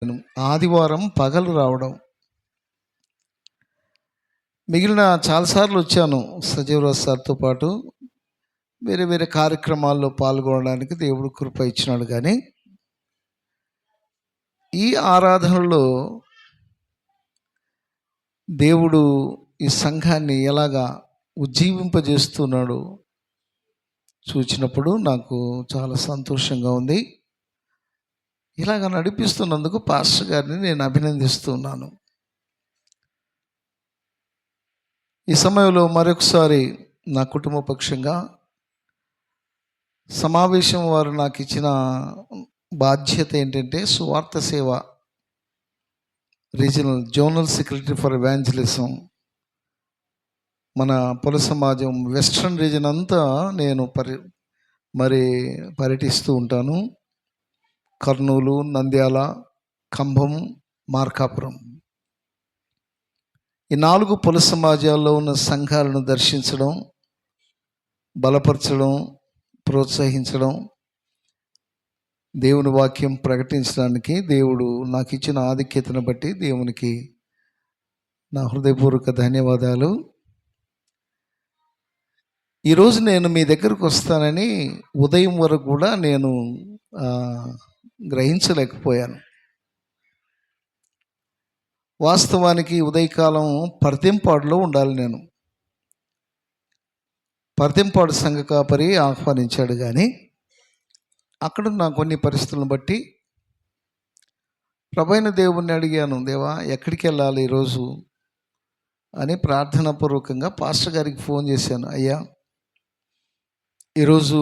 ఆదివారం పగలు రావడం. మిగిలిన చాలాసార్లు వచ్చాను సజీవరాజ్ సార్తో పాటు. వేరే వేరే కార్యక్రమాల్లో పాల్గొనడానికి దేవుడు కృప ఇచ్చినాడు. కానీ ఈ ఆరాధనలో దేవుడు ఈ సంఘాన్ని ఎలాగా ఉజ్జీవింపజేస్తున్నాడు చూచినప్పుడు నాకు చాలా సంతోషంగా ఉంది. ఇలాగ నడిపిస్తున్నందుకు పాస్టర్ గారిని నేను అభినందిస్తున్నాను. ఈ సమయంలో మరొకసారి నా కుటుంబ పక్షంగా సమావేశం వారు నాకు ఇచ్చిన బాధ్యత ఏంటంటే సువార్త సేవ regional zonal secretary for evangelism. మన పొల సమాజం వెస్ట్రన్ రీజన్ అంతా నేను పర్యటిస్తూ ఉంటాను. కర్నూలు, నంద్యాల, ఖమ్మం, మార్కాపురం, ఈ 4 పొల సమాజాల్లో ఉన్న సంఘాలను దర్శించడం, బలపరచడం, ప్రోత్సహించడం, దేవుని వాక్యం ప్రకటించడానికి దేవుడు నాకు ఇచ్చిన ఆధిక్యతను బట్టి దేవునికి నా హృదయపూర్వక ధన్యవాదాలు. ఈరోజు నేను మీ దగ్గరకు వస్తానని ఉదయం వరకు కూడా నేను గ్రహించలేకపోయాను. వాస్తవానికి ఉదయకాలం పర్తింపాడులో ఉండాలి. నేను పర్తింపాడు సంఘ కాపరి ఆహ్వానించాడు. కానీ అక్కడ నా కొన్ని పరిస్థితులను బట్టి ప్రభువైన దేవుణ్ణి అడిగాను, దేవా ఎక్కడికి వెళ్ళాలి ఈరోజు అని ప్రార్థనాపూర్వకంగా పాస్టర్ గారికి ఫోన్ చేశాను. అయ్యా, ఈరోజు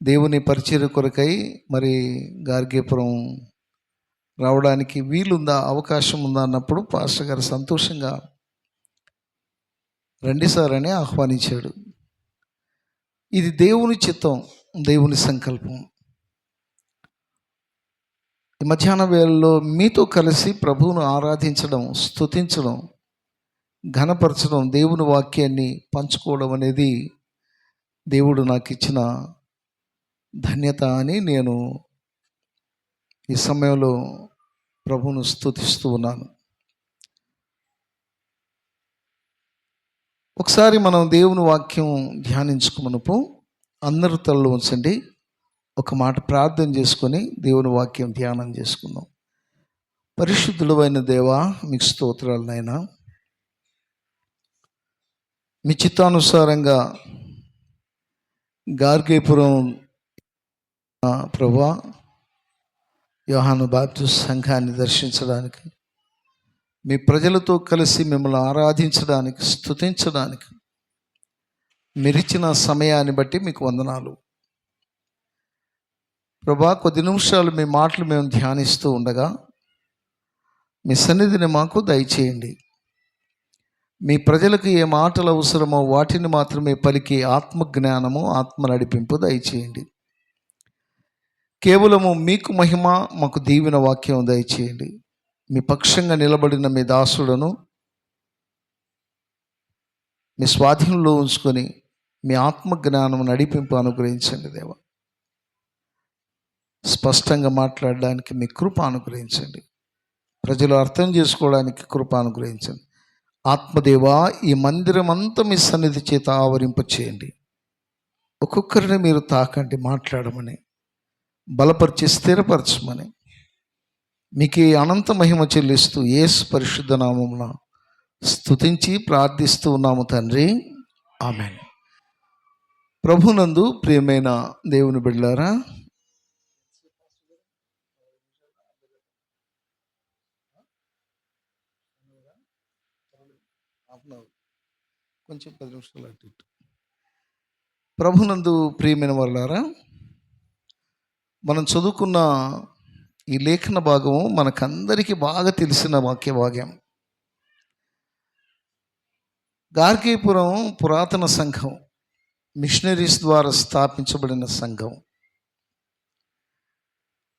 దేవుని పరిచర్య కొరకై మరి గార్గేపురం రావడానికి వీలుందా, అవకాశం ఉందా అన్నప్పుడు పాస్టర్ గారు సంతోషంగా రండి సార్ అని ఆహ్వానించాడు. ఇది దేవుని చిత్తం, దేవుని సంకల్పం. ఈ మధ్యాహ్న వేళల్లో మీతో కలిసి ప్రభువును ఆరాధించడం, స్తుతించడం, ఘనపరచడం, దేవుని వాక్యాన్ని పంచుకోవడం అనేది దేవుడు నాకు ఇచ్చిన ధన్యత అని నేను ఈ సమయంలో ప్రభువును స్తుతిస్తూ ఉన్నాను. ఒకసారి మనం దేవుని వాక్యం ధ్యానించుకున్నప్పుడు అందరూ తలలు ఉంచండి. ఒక మాట ప్రార్థన చేసుకొని దేవుని వాక్యం ధ్యానం చేసుకుందాం. పరిశుద్ధుడైన దేవా, మీకు స్తోత్రాలు నాయనా. మీ చిత్తానుసారంగా గార్గేపురం ప్రభువా యోహాను బాప్టిస్ట్ సంఘాన్ని దర్శించడానికి, మీ ప్రజలతో కలిసి మిమ్మల్ని ఆరాధించడానికి, స్తుతించడానికి మీరిచ్చిన సమయాన్ని బట్టి మీకు వందనాలు ప్రభా. కొద్ది నిమిషాలు మీ మాటలు మేము ధ్యానిస్తూ ఉండగా మీ సన్నిధిని మాకు దయచేయండి. మీ ప్రజలకు ఏ మాటలు అవసరమో వాటిని మాత్రమే పలికి ఆత్మజ్ఞానము, ఆత్మ నడిపింపు దయచేయండి. కేవలము మీకు మహిమ, మాకు దీవెన వాక్యం దయచేయండి. మీ పక్షంగా నిలబడిన మీ దాసులను మీ స్వాధీనంలో ఉంచుకొని మీ ఆత్మజ్ఞానం నడిపింపు అనుగ్రహించండి దేవా. స్పష్టంగా మాట్లాడడానికి మీ కృప అనుగ్రహించండి. ప్రజలు అర్థం చేసుకోవడానికి కృప అనుగ్రహించండి. ఆత్మదేవా, ఈ మందిరం అంతా మీ సన్నిధి చేత ఆవరింప చేయండి. ఒక్కొక్కరిని మీరు తాకండి, మాట్లాడమని, బలపరిచి స్థిరపరచమని మీకు అనంత మహిమ చెల్లిస్తూ యేసు పరిశుద్ధ నామమున స్తుతించి ప్రార్థిస్తూ ఉన్నాము తండ్రి, ఆమేన్. ప్రభునందు ప్రియమైన దేవుని బిడ్డలారా, కొంచెం 10 నిమిషాలు అటు ఇటు. ప్రభునందు ప్రియమైన వాళ్ళారా, మనం చదువుకున్న ఈ లేఖన భాగము మనకందరికీ బాగా తెలిసిన వాక్య భాగ్యం. గార్గేపురం పురాతన సంఘం, మిషనరీస్ ద్వారా స్థాపించబడిన సంఘం.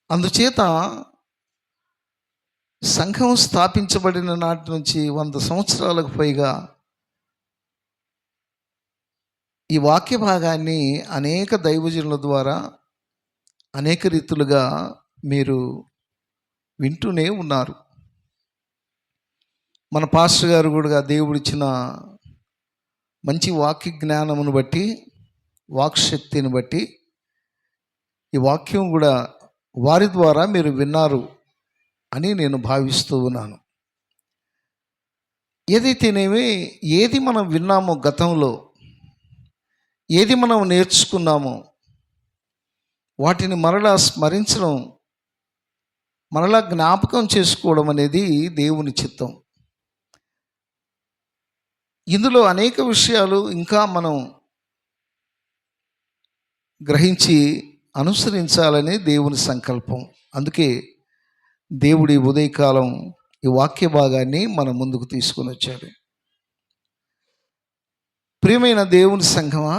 అందుచేత సంఘం స్థాపించబడిన నాటి నుంచి 100 సంవత్సరాలకు పైగా ఈ వాక్య భాగాన్ని అనేక దైవజనుల ద్వారా అనేక రీతులుగా మీరు వింటూనే ఉన్నారు. మన పాస్టర్ గారు కూడా దేవుడిచ్చిన మంచి వాక్య జ్ఞానమును బట్టి, వాక్శక్తిని బట్టి ఈ వాక్యం కూడా వారి ద్వారా మీరు విన్నారు అని నేను భావిస్తూ ఉన్నాను. ఏదైతేనేమి, ఏది మనం విన్నామో గతంలో, ఏది మనం నేర్చుకున్నామో వాటిని మరలా స్మరించడం, మరలా జ్ఞాపకం చేసుకోవడం అనేది దేవుని చిత్తం. ఇందులో అనేక విషయాలు ఇంకా మనం గ్రహించి అనుసరించాలని దేవుని సంకల్పం. అందుకే దేవుడి ఉదయకాలం ఈ వాక్య భాగాన్ని మన ముందుకు తీసుకొని వచ్చాడు. ప్రియమైన దేవుని సంఘమా,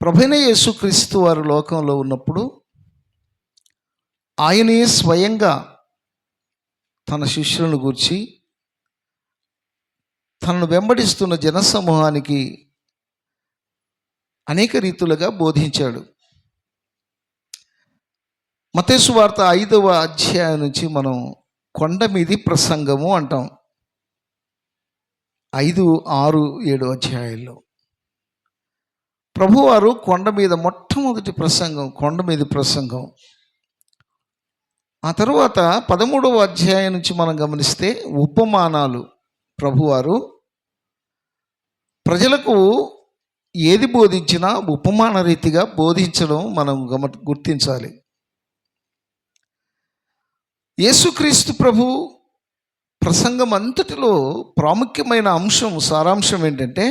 ప్రభువైన యేసుక్రీస్తు వారు లోకంలో ఉన్నప్పుడు ఆయనే స్వయంగా తన శిష్యులను గూర్చి, తనను వెంబడిస్తున్న జనసమూహానికి అనేక రీతులుగా బోధించాడు. మత్తయి సువార్త 5వ అధ్యాయం నుంచి మనం కొండ మీది ప్రసంగము అంటాం. 5, 6, 7 అధ్యాయాల్లో ప్రభువారు కొండ మీద మొట్టమొదటి ప్రసంగం, కొండ మీద ప్రసంగం. ఆ తరువాత 13వ అధ్యాయం నుంచి మనం గమనిస్తే ఉపమానాలు. ప్రభువారు ప్రజలకు ఏది బోధించినా ఉపమాన రీతిగా బోధించడం మనం గుర్తించాలి. యేసుక్రీస్తు ప్రభు ప్రసంగం అంతటిలో ప్రాముఖ్యమైన అంశం, సారాంశం ఏంటంటే,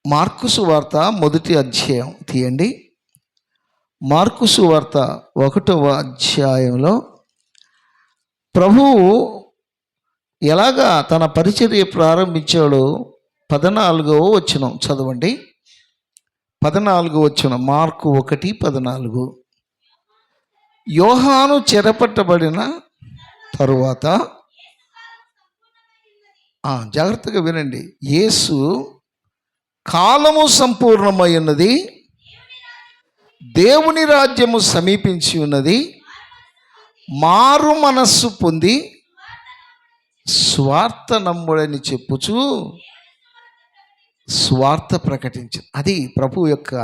మార్కు సువార్త 1వ అధ్యాయం తీయండి. మార్కు సువార్త 1వ అధ్యాయంలో ప్రభువు ఎలాగా తన పరిచర్య ప్రారంభించాడో 14వ వచనం చదవండి. 14వ వచనం, మార్కు 1:14. యోహాను చెరపట్టబడిన తరువాత, జాగ్రత్తగా వినండి, యేసు కాలము సంపూర్ణమై ఉన్నది, దేవుని రాజ్యము సమీపించి ఉన్నది, మారు మనస్సు పొంది స్వార్థ నమ్ముడని చెప్పుచు స్వార్థ ప్రకటించు. అది ప్రభు యొక్క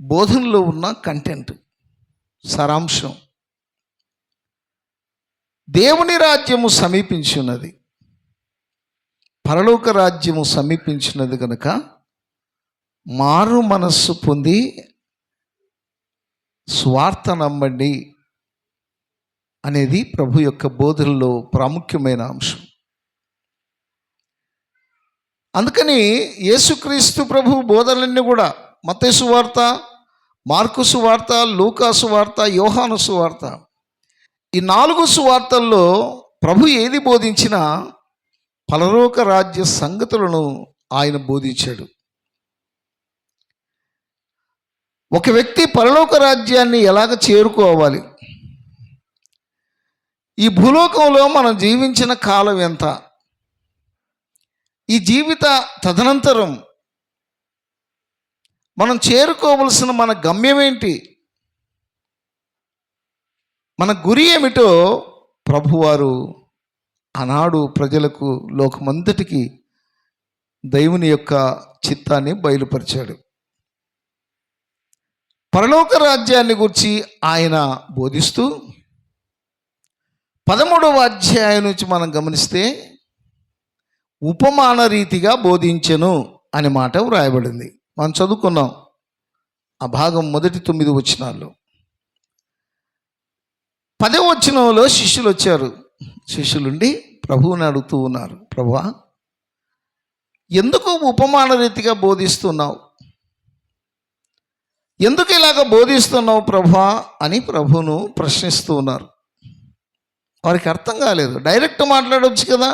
బోధనలో ఉన్న కంటెంట్, సారాంశం. దేవుని రాజ్యము సమీపించున్నది, పరలోక రాజ్యము సమీపించినది కనుక మారు మనస్సు పొంది స్వార్థ నమ్మండి అనేది ప్రభు యొక్క బోధనలో ప్రాముఖ్యమైన అంశం. అందుకని యేసుక్రీస్తు ప్రభు బోధనలన్నీ కూడా మత్తయి సువార్త, మార్కు సువార్త, లూకా సువార్త, యోహాను సువార్త, ఈ 4 సువార్తల్లో ప్రభు ఏది బోధించినా పరలోక రాజ్య సంగతులను ఆయన బోధించాడు. ఒక వ్యక్తి పరలోక రాజ్యాన్ని ఎలాగ చేరుకోవాలి, ఈ భూలోకంలో మనం జీవించిన కాలం ఎంత, ఈ జీవిత తదనంతరం మనం చేరుకోవలసిన మన గమ్యం ఏంటి, మన గురి ఏమిటో ప్రభువారు ఆనాడు ప్రజలకు, లోకమంతటికి దేవుని యొక్క చిత్తాన్ని బయలుపరిచాడు. పరలోక రాజ్యాన్ని గురించి ఆయన బోధిస్తూ 13వ అధ్యాయం నుంచి మనం గమనిస్తే ఉపమాన రీతిగా బోధించెను అనే మాట వ్రాయబడింది. మనం చదువుకున్నాం ఆ భాగం మొదటి 9 వచనాల్లో. 10వ వచనంలో శిష్యులు వచ్చారు. శిష్యులుండి ప్రభువుని అడుగుతూ ఉన్నారు, ప్రభువా, ఎందుకు ఉపమాన రీతిగా బోధిస్తున్నావు, ఎందుకు ఇలాగ బోధిస్తున్నావు ప్రభువా అని ప్రభువును ప్రశ్నిస్తూ ఉన్నారు. వారికి అర్థం కాలేదు. డైరెక్ట్ మాట్లాడవచ్చు కదా,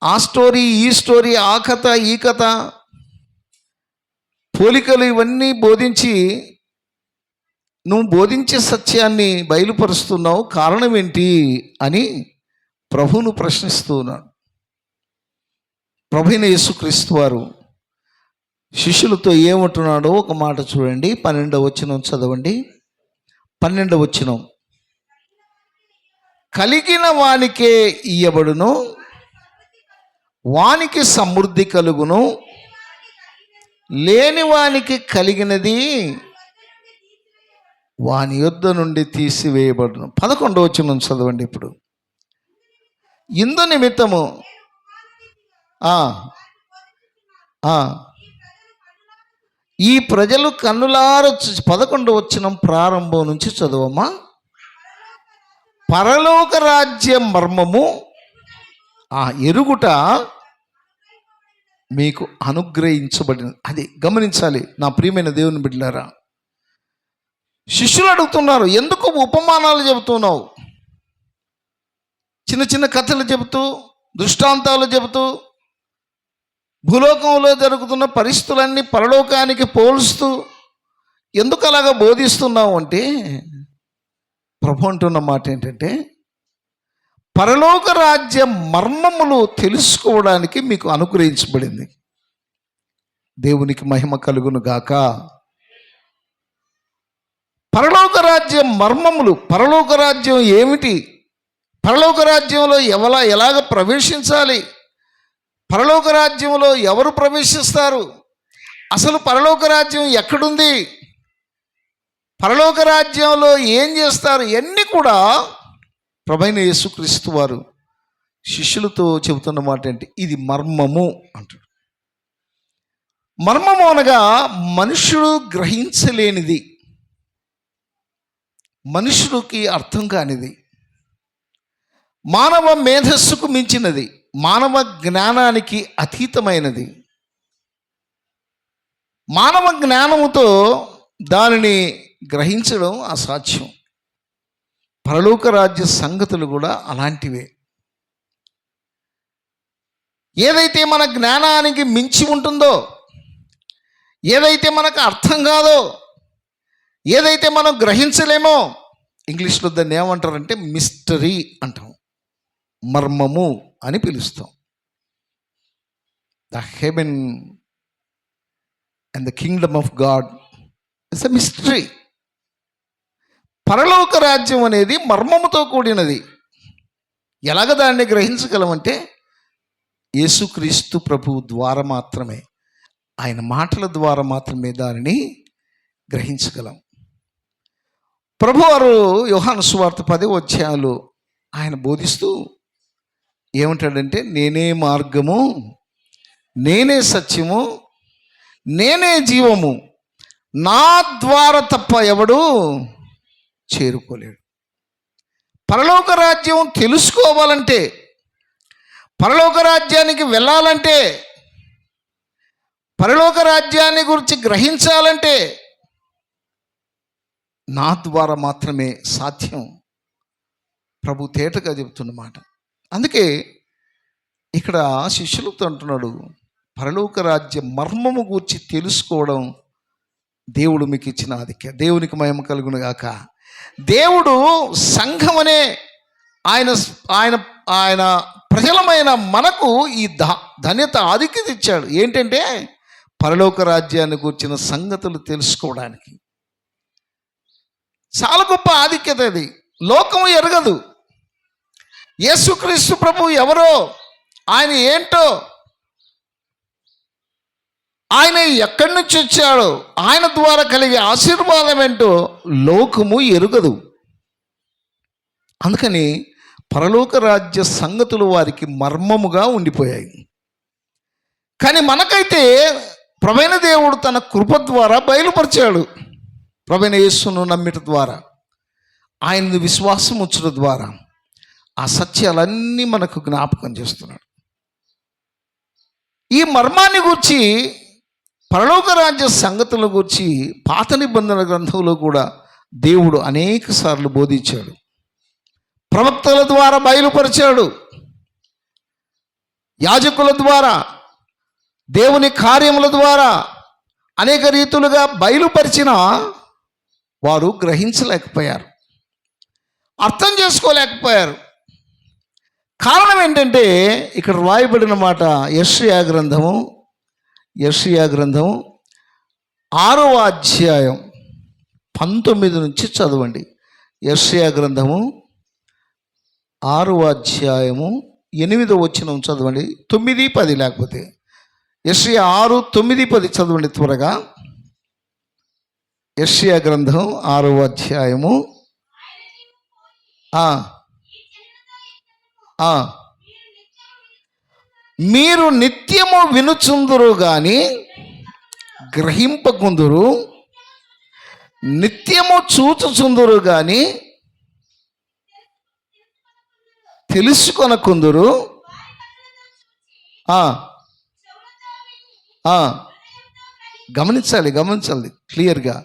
ఆ స్టోరీ, ఈ స్టోరీ, ఆ కథ, ఈ కథ, పోలికలు ఇవన్నీ బోధించి నువ్వు బోధించే సత్యాన్ని బయలుపరుస్తున్నావు, కారణం ఏంటి అని ప్రభువును ప్రశ్నిస్తూ ఉన్నాడు. ప్రభువైన యేసుక్రీస్తు వారు శిష్యులతో ఏమంటున్నాడో ఒక మాట చూడండి. 12వ వచనం చదవండి. 12వ వచనం, కలిగిన వానికే ఇయ్యబడును, వానికి సమృద్ధి కలుగును, లేని వానికి కలిగినది వాని యొద్ద నుండి తీసివేయబడును. 11వ వచనం చదవండి. ఇప్పుడు ఇందు నిమిత్తము ఈ ప్రజలు కన్నులార 11వ వచనం ప్రారంభం నుంచి చదవమ్మా. పరలోక రాజ్య మర్మము ఎరుగుట మీకు అనుగ్రహించబడినది. అది గమనించాలి నా ప్రియమైన దేవుని బిడ్డలారా. శిష్యులు అడుగుతున్నారు, ఎందుకు ఉపమానాలు చెబుతున్నావు? చిన్న చిన్న కథలు చెబుతూ, దృష్టాంతాలు చెబుతూ, భూలోకంలో జరుగుతున్న పరిస్థితులన్నీ పరలోకానికి పోలుస్తూ ఎందుకు అలాగా బోధిస్తున్నావు అంటే, ప్రభు అంటున్న మాట ఏంటంటే, పరలోక రాజ్య మర్మములు తెలుసుకోవడానికి మీకు అనుగ్రహించబడింది. దేవునికి మహిమ కలుగును గాక. పరలోక రాజ్య మర్మములు, పరలోక రాజ్యం ఏమిటి, పరలోక రాజ్యంలో ఎలాగ ప్రవేశించాలి, పరలోక రాజ్యంలో ఎవరు ప్రవేశిస్తారు, అసలు పరలోక రాజ్యం ఎక్కడుంది, పరలోక రాజ్యంలో ఏం చేస్తారు, ఇవన్నీ కూడా ప్రభువైన యేసుక్రీస్తు వారు శిష్యులతో చెబుతున్న మాట ఏంటి, ఇది మర్మము అంటాడు. మర్మము అనగా మనుషుడు గ్రహించలేనిది, మనుషుడికి అర్థం కానిది, మానవ మేధస్సుకు మించినది, మానవ జ్ఞానానికి అతీతమైనది. మానవ జ్ఞానముతో దానిని గ్రహించడం అసాధ్యం. పరలోక రాజ్య సంగతులు కూడా అలాంటివే. ఏదైతే మన జ్ఞానానికి మించి ఉంటుందో, ఏదైతే మనకు అర్థం కాదో, ఏదైతే మనం గ్రహించలేమో, ఇంగ్లీష్లో దాన్ని ఏమంటారంటే మిస్టరీ అంటాం, మర్మము అని పిలుస్తాం. The heaven and the Kingdom of God it's a mystery. పరలోక రాజ్యం అనేది మర్మముతో కూడినది. ఎలాగ దాన్ని గ్రహించగలమంటే యేసుక్రీస్తు ప్రభువు ద్వారా మాత్రమే, ఆయన మాటల ద్వారా మాత్రమే దానిని గ్రహించగలం. ప్రభువారు యోహాను సువార్త 10వ అధ్యాయంలో ఆయన బోధిస్తూ ఏమంటాడంటే, నేనే మార్గము, నేనే సత్యము, నేనే జీవము, నా ద్వారా తప్ప ఎవడు చేరుకోలేడు. పరలోక రాజ్యం తెలుసుకోవాలంటే, పరలోక రాజ్యానికి వెళ్ళాలంటే, పరలోక రాజ్యాన్ని గురించి గ్రహించాలంటే నా ద్వారా మాత్రమే సాధ్యం. ప్రభు తేటగా చెబుతున్నమాట. అందుకే ఇక్కడ శిష్యులతో అంటున్నాడు, పరలోక రాజ్య మర్మము గూర్చి తెలుసుకోవడం దేవుడు మీకు ఇచ్చిన ఆధిక్య. దేవునికి మహిమ కలుగును గాక. దేవుడు సంఘం అనే ఆయన ఆయన ఆయన ప్రజలమైన మనకు ఈ ధన్యత ఆధిక్యత ఇచ్చాడు. ఏంటంటే పరలోక రాజ్యాన్ని గూర్చిన సంగతులు తెలుసుకోవడానికి. చాలా గొప్ప ఆధిక్యత అది. లోకము ఎరగదు యేసుక్రీస్తు ప్రభు ఎవరో, ఆయన ఏంటో, ఆయన ఎక్కడి నుంచి వచ్చాడో, ఆయన ద్వారా కలిగే ఆశీర్వాదం ఏంటో లోకము ఎరుగదు. అందుకని పరలోక రాజ్య సంగతులు వారికి మర్మముగా ఉండిపోయాయి. కానీ మనకైతే ప్రభువైన దేవుడు తన కృప ద్వారా బయలుపరిచాడు. ప్రభువైన యేసును నమ్మిట ద్వారా, ఆయనను విశ్వాసం ఉంచడం ద్వారా ఆ సత్యాలన్నీ మనకు జ్ఞాపకం చేస్తున్నాడు. ఈ మర్మాన్ని గూర్చి, పరలోక రాజ్య సంగతుల గురించి పాత నిబంధన గ్రంథంలో కూడా దేవుడు అనేక సార్లు బోధించాడు. ప్రవక్తల ద్వారా బయలుపరిచాడు, యాజకుల ద్వారా, దేవుని కార్యముల ద్వారా అనేక రీతులుగా బయలుపరిచిన వారు గ్రహించలేకపోయారు, అర్థం చేసుకోలేకపోయారు. కారణం ఏంటంటే ఇక్కడ రాయబడిన మాట యెషయా గ్రంథము యెషయా గ్రంథం 6వ అధ్యాయం 19 నుంచి చదవండి. యెషయా గ్రంథము 6వ అధ్యాయము 8వ వచనం చదవండి. 9, 10 లేకపోతే యెషయా 6, 9, 10 చదవండి త్వరగా. యెషయా గ్రంథం 6వ అధ్యాయము మీరు నిత్యము వినుచుందురు గాని గ్రహింపకుందురు, నిత్యము చూచుచుందురు గాని తెలుసుకొనకుందురు. గమనించాలి క్లియర్గా.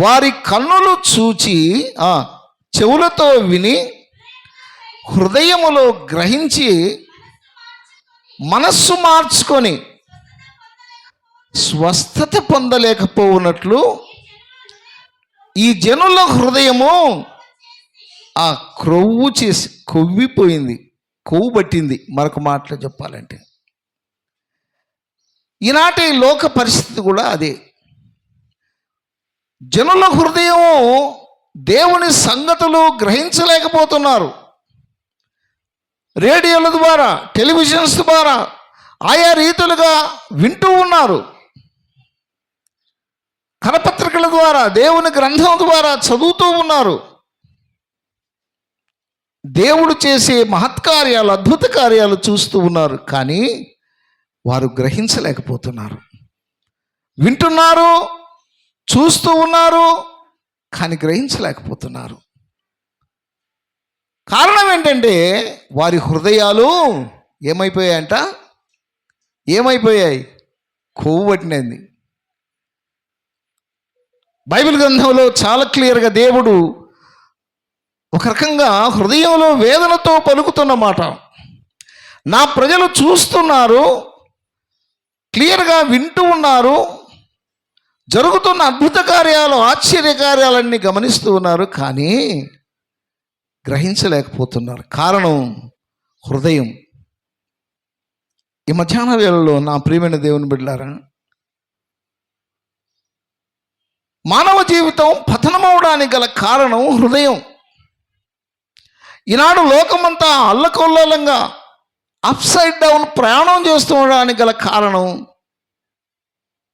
వారి కన్నులు చూచి చెవులతో విని హృదయములో గ్రహించి మనస్సు మార్చుకొని స్వస్థత పొందలేకపోవునట్లు ఈ జనుల హృదయము కొవ్విపోయింది, కొవ్వు పట్టింది. మరొక మాటలో చెప్పాలంటే ఈనాటి లోక పరిస్థితి కూడా అదే. జనుల హృదయం దేవుని సంగతులు గ్రహించలేకపోతున్నారు. రేడియోల ద్వారా, టెలివిజన్స్ ద్వారా ఆయా రీతులుగా వింటూ ఉన్నారు. కరపత్రికల ద్వారా, దేవుని గ్రంథం ద్వారా చదువుతూ ఉన్నారు. దేవుడు చేసే మహత్కార్యాలు, అద్భుత కార్యాలు చూస్తూ ఉన్నారు. కానీ వారు గ్రహించలేకపోతున్నారు. వింటున్నారు, చూస్తూ ఉన్నారు, కానీ గ్రహించలేకపోతున్నారు. కారణం ఏంటంటే వారి హృదయాలు ఏమైపోయాయి? కొవ్వు పట్టినది. బైబిల్ గ్రంథంలో చాలా క్లియర్గా దేవుడు ఒక రకంగా హృదయంలో వేదనతో పలుకుతున్న మాట. నా ప్రజలు చూస్తున్నారు, క్లియర్గా వింటూ ఉన్నారు, జరుగుతున్న అద్భుత కార్యాలు, ఆశ్చర్య కార్యాలన్నీ గమనిస్తూ ఉన్నారు, కానీ గ్రహించలేకపోతున్నారు. కారణం హృదయం. ఈ మధ్యాహ్న వేళలో నా ప్రియమైన దేవుని బిడ్డలారా, మానవ జీవితం పతనమవడానికి గల కారణం హృదయం. ఈనాడు లోకమంతా అల్లకల్లోలంగా అప్సైడ్ డౌన్ ప్రయాణం చేస్తూ ఉండడానికి గల కారణం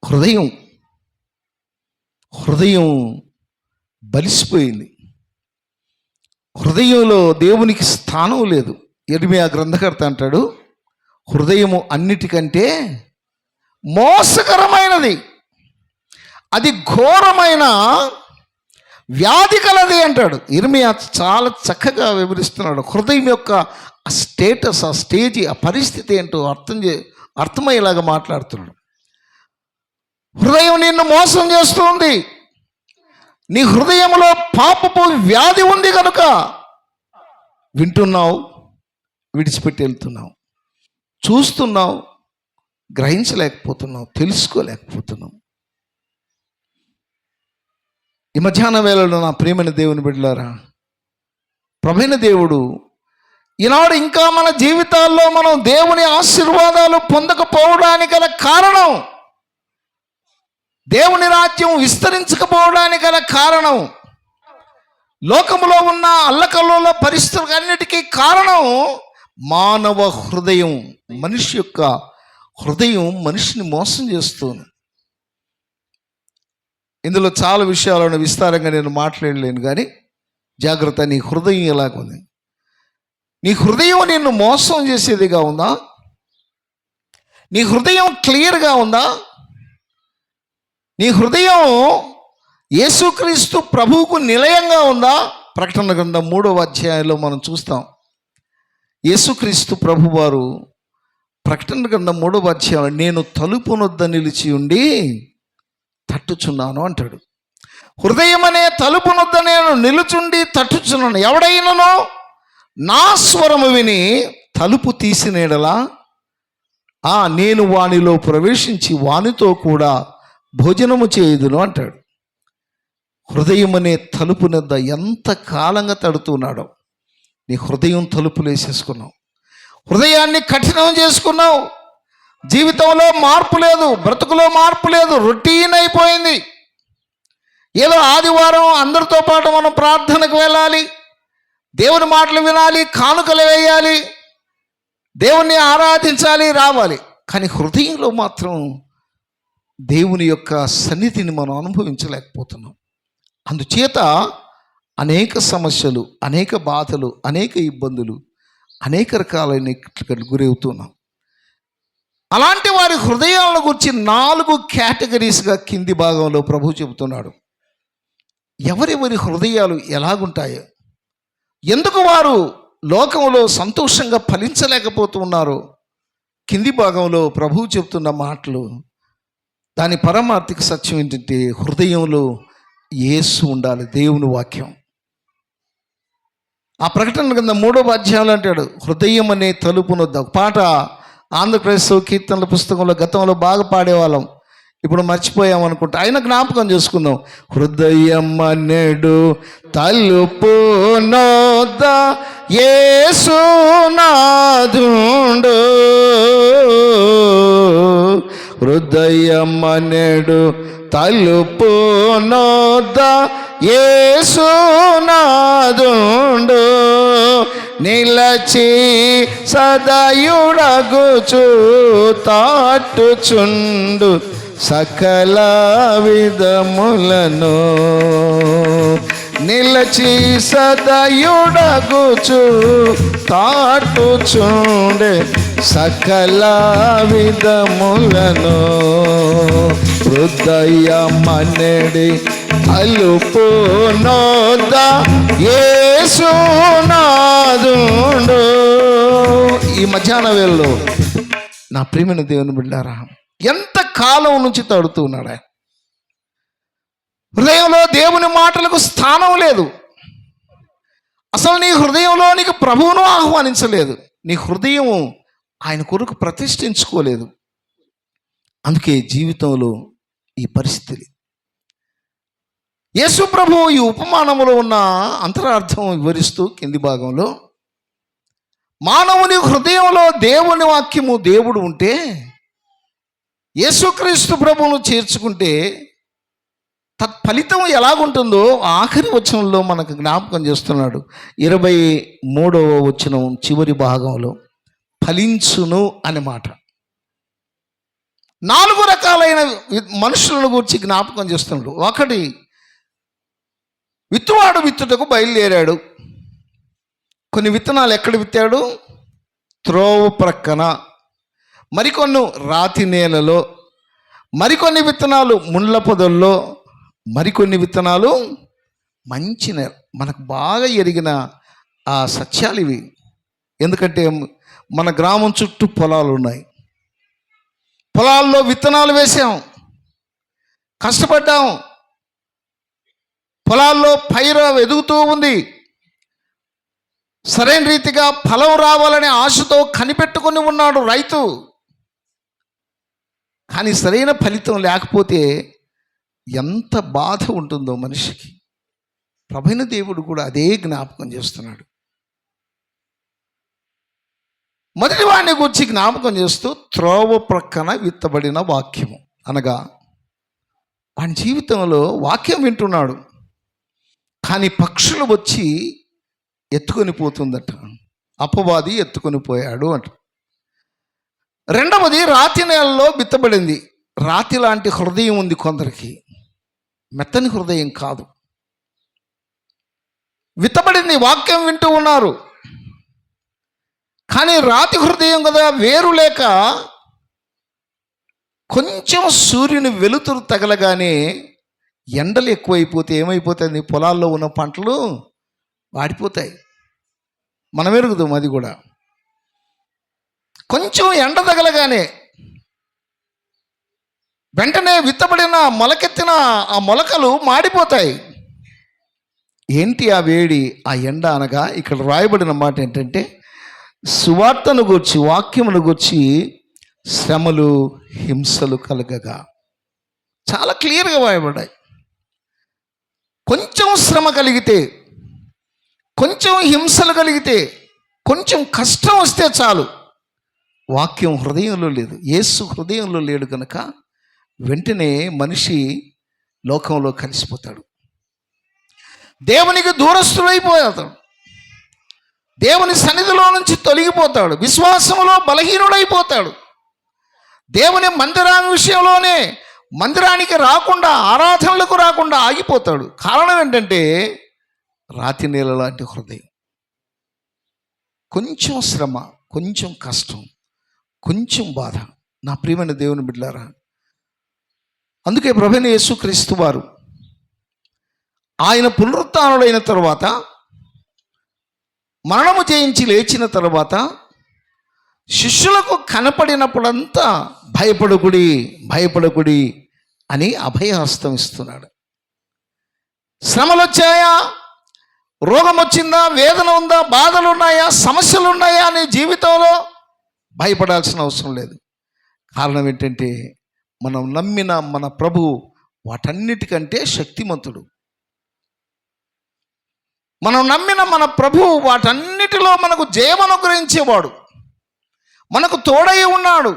హృదయం. హృదయం బలిసిపోయింది. హృదయంలో దేవునికి స్థానం లేదు. యెరెమీయా గ్రంథకర్త అంటాడు, హృదయము అన్నిటికంటే మోసకరమైనది, అది ఘోరమైన వ్యాధి కలది అంటాడు. యెరెమీయా చాలా చక్కగా వివరిస్తున్నాడు హృదయం యొక్క ఆ స్టేటస్, ఆ స్టేజ్, ఆ పరిస్థితి ఏంటో అర్థమయ్యేలాగా మాట్లాడుతున్నాడు. హృదయం నిన్ను మోసం చేస్తుంది. నీ హృదయంలో పాపపు వ్యాధి ఉంది కనుక వింటున్నావు, విడిచిపెట్టి వెళ్తున్నావు, చూస్తున్నావు, గ్రహించలేకపోతున్నావు, తెలుసుకోలేకపోతున్నావు. ఈ మధ్యాహ్న వేళలో నా ప్రియమైన దేవుని బిడ్డలారా, ప్రభువైన దేవుడు ఈనాడు ఇంకా మన జీవితాల్లో మనం దేవుని ఆశీర్వాదాలు పొందకపోవడానికి గల కారణం, దేవుని రాజ్యం విస్తరించకపోవడానికి గల కారణం, లోకములో ఉన్న అల్లకల్లోల పరిస్థితులన్నిటికీ కారణం మానవ హృదయం. మనిషి యొక్క హృదయం మనిషిని మోసం చేస్తుంది. ఇందులో చాలా విషయాలను విస్తారంగా నేను మాట్లాడలేను, కానీ జాగ్రత్త. నీ హృదయం ఎలాగుంది? నీ హృదయం నిన్ను మోసం చేసేదిగా ఉందా? నీ హృదయం క్లియర్గా ఉందా? నీ హృదయం యేసుక్రీస్తు ప్రభువుకు నిలయంగా ఉందా? ప్రకటన గ్రంథం 3వ అధ్యాయంలో మనం చూస్తాం. యేసుక్రీస్తు ప్రభువారు ప్రకటన గ్రంథం 3వ అధ్యాయం, నేను తలుపు నొద్ద నిలిచి ఉండి తట్టుచున్నాను అంటాడు. హృదయం అనే తలుపు నొద్ద నేను నిలుచుండి తట్టుచున్నాను. ఎవడైనానో నా స్వరము విని తలుపు తీసినేడలా నేను వానిలో ప్రవేశించి వానితో కూడా భోజనము చేయుదును అంటాడు. హృదయం అనే తలుపు నొద్ద ఎంత కాలంగా తడుతున్నాడో. నీ హృదయం తలుపులు వేసేసుకున్నావు, హృదయాన్ని కఠినం చేసుకున్నావు, జీవితంలో మార్పు లేదు, బ్రతుకులో మార్పు లేదు, రొటీన్ అయిపోయింది. ఏదో ఆదివారం అందరితో పాటు మనం ప్రార్థనకు వెళ్ళాలి, దేవుని మాటలు వినాలి, కానుకలు వేయాలి, దేవుణ్ణి ఆరాధించాలి, రావాలి. కానీ హృదయంలో మాత్రం దేవుని యొక్క సన్నిధిని మనం అనుభవించలేకపోతున్నాం. అందుచేత అనేక సమస్యలు, అనేక బాధలు, అనేక ఇబ్బందులు, అనేక రకాలైన గురవుతున్నాం. అలాంటి వారి హృదయాలను గురించి 4 కేటగిరీస్గా కింది భాగంలో ప్రభు చెబుతున్నాడు. ఎవరెవరి హృదయాలు ఎలాగుంటాయో, ఎందుకు వారు లోకంలో సంతోషంగా ఫలించలేకపోతున్నారో కింది భాగంలో ప్రభువు చెబుతున్న మాటలు. దాని పరమార్థిక సత్యం ఏంటంటే హృదయంలో యేసు ఉండాలి, దేవుని వాక్యం. ఆ ప్రకటన కింద 3వ అధ్యాయంలో అంటాడు, హృదయం అనే తలుపునొద్ద. పాట ఆంధ్రప్రదేశ్ కీర్తనల పుస్తకంలో గతంలో బాగా పాడేవాళ్ళం, ఇప్పుడు మర్చిపోయాం అనుకుంటా. అయినా జ్ఞాపకం చేసుకుందాం. హృదయం అనేడు తలుపునొద్ద యేసు నాదుండు, హృదయం అనేడు తలుపునొద్ద యేసు నాదుండు, నిలచి సదయుడగుచు తాటుచుండు సకల విధములను, నిలచి సదయుడగుచు తాటుచుండే సకల విధములను, హృదయమనెడి తలుపునొద్ద యేసు నాదుండు. ఈ మధ్యాహ్న వేళలో నా ప్రియమైన దేవుని బిడ్డారా, ఎంత కాలం నుంచి తడుతూ ఉన్నాడా? హృదయంలో దేవుని మాటలకు స్థానం లేదు. అసలు నీ హృదయంలోనికి ప్రభువును ఆహ్వానించలేదు. నీ హృదయం ఆయన కొరకు ప్రతిష్ఠించుకోలేదు. అందుకే జీవితంలో ఈ పరిస్థితి. యేసు ప్రభు ఈ ఉపమానములో ఉన్న అంతరార్థం వివరిస్తూ కింది భాగంలో, మానవుని హృదయంలో దేవుని వాక్యము దేవుడు ఉంటే, యేసుక్రీస్తు ప్రభువును చేర్చుకుంటే తత్ఫలితం ఎలాగుంటుందో ఆఖరి వచనంలో మనకు జ్ఞాపకం చేస్తున్నాడు. 23వ వచనం చివరి భాగంలో ఫలించును అనే మాట. 4 రకాలైన మనుషులను గురించి జ్ఞాపకం చేస్తున్నాడు. ఒకటి, విత్తువాడు విత్తుటకు బయలుదేరాడు. కొన్ని విత్తనాలు ఎక్కడ విత్తాడు? త్రోవ ప్రక్కన, మరికొన్ని రాతి నేలలో, మరికొన్ని విత్తనాలు ముళ్ళ పొదల్లో, మరికొన్ని విత్తనాలు మంచి నేల. మనకు బాగా ఎరిగిన ఆ సత్యాలు ఇవి. ఎందుకంటే మన గ్రామం చుట్టూ పొలాలు ఉన్నాయి. పొలాల్లో విత్తనాలు వేసాం, కష్టపడ్డాం, పొలాల్లో పైరు ఎదుగుతూ ఉంది. సరైన రీతిగా ఫలం రావాలనే ఆశతో కనిపెట్టుకొని ఉన్నాడు రైతు. కానీ సరైన ఫలితం లేకపోతే ఎంత బాధ ఉంటుందో మనిషికి. ప్రభువైన దేవుడు కూడా అదే జ్ఞాపకం చేస్తున్నాడు. మొదటి వాడిని గురించి జ్ఞాపకం చేస్తూ త్రోవ ప్రక్కన విత్తబడిన వాక్యము, అనగా వాడి జీవితంలో వాక్యం వింటున్నాడు, కానీ పక్షులు వచ్చి ఎత్తుకొని పోతుందట. అపవాది ఎత్తుకొని పోయాడు అంట. రెండవది, రాతి నేలలో విత్తబడింది. రాతి లాంటి హృదయం ఉంది కొందరికి, మెత్తని హృదయం కాదు. విత్తబడింది, వాక్యం వింటూ ఉన్నారు, కానీ రాతి హృదయం కదా, వేరు లేక కొంచెం సూర్యుని వెలుతురు తగలగానే ఎండలు ఎక్కువైపోతే ఏమైపోతుంది? పొలాల్లో ఉన్న పంటలు వాడిపోతాయి. మనం ఎరుగుదాం. అది కూడా కొంచెం ఎండ తగలగానే వెంటనే విత్తబడిన మొలకెత్తిన ఆ మొలకలు మాడిపోతాయి. ఏంటి ఆ వేడి, ఆ ఎండ అనగా ఇక్కడ రాయబడిన మాట ఏంటంటే, సువార్తను గూర్చి, వాక్యమును గూర్చి శ్రమలు, హింసలు కలగగా. చాలా క్లియర్గా రాయబడ్డాయి. కొంచెం శ్రమ కలిగితే, కొంచెం హింసలు కలిగితే, కొంచెం కష్టం వస్తే చాలు వాక్యం హృదయంలో లేదు, యేసు హృదయంలో లేడు కనుక వెంటనే మనిషి లోకంలో కలిసిపోతాడు, దేవునికి దూరస్తుడైపోతాడు, దేవుని సన్నిధిలో నుంచి తొలగిపోతాడు, విశ్వాసంలో బలహీనుడైపోతాడు. దేవుని మందిరాన్ని విషయంలోనే మందిరానికి రాకుండా, ఆరాధనలకు రాకుండా ఆగిపోతాడు. కారణం ఏంటంటే రాతి నేల లాంటి హృదయం. కొంచెం శ్రమ, కొంచెం కష్టం, కొంచెం బాధ. నా ప్రియమైన దేవుని బిడ్డలారా, అందుకే ప్రభువైన యేసుక్రీస్తు వారు ఆయన పునరుత్థానుడైన తర్వాత, మరణము జయించి లేచిన తర్వాత శిష్యులకు కనపడినప్పుడంతా భయపడకుడి, భయపడకుడి అని అభయహస్తం ఇస్తున్నాడు. శ్రమలు వచ్చాయా, రోగం వచ్చిందా, వేదన ఉందా, బాధలు ఉన్నాయా, సమస్యలు ఉన్నాయా నీ జీవితంలో, భయపడాల్సిన అవసరం లేదు. కారణం ఏంటంటే మనం నమ్మిన మన ప్రభు వాటన్నిటికంటే శక్తిమంతుడు. మనం నమ్మిన మన ప్రభు వాటన్నిటిలో మనకు జయమనుగ్రహించేవాడు, మనకు తోడై ఉన్నాడు.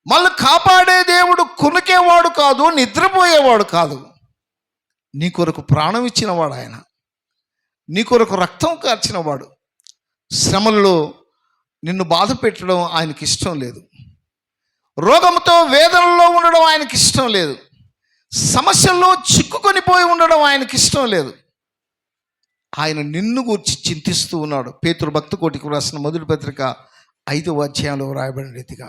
మళ్ళీ కాపాడే దేవుడు కునికేవాడు కాదు, నిద్రపోయేవాడు కాదు. నీ కొరకు ప్రాణం ఇచ్చినవాడు ఆయన, నీ కొరకు రక్తం కార్చినవాడు. శ్రమల్లో నిన్ను బాధ పెట్టడం ఆయనకి ఇష్టం లేదు, రోగంతో వేదనలో ఉండడం ఆయనకి ఇష్టం లేదు, సమస్యల్లో చిక్కుకొని పోయి ఉండడం ఆయనకి ఇష్టం లేదు. ఆయన నిన్ను గూర్చి చింతిస్తూ ఉన్నాడు. పేతురు భక్త కోటికి రాసిన మొదటి పత్రిక 5వ అధ్యాయంలో వ్రాయబడిన రీతిగా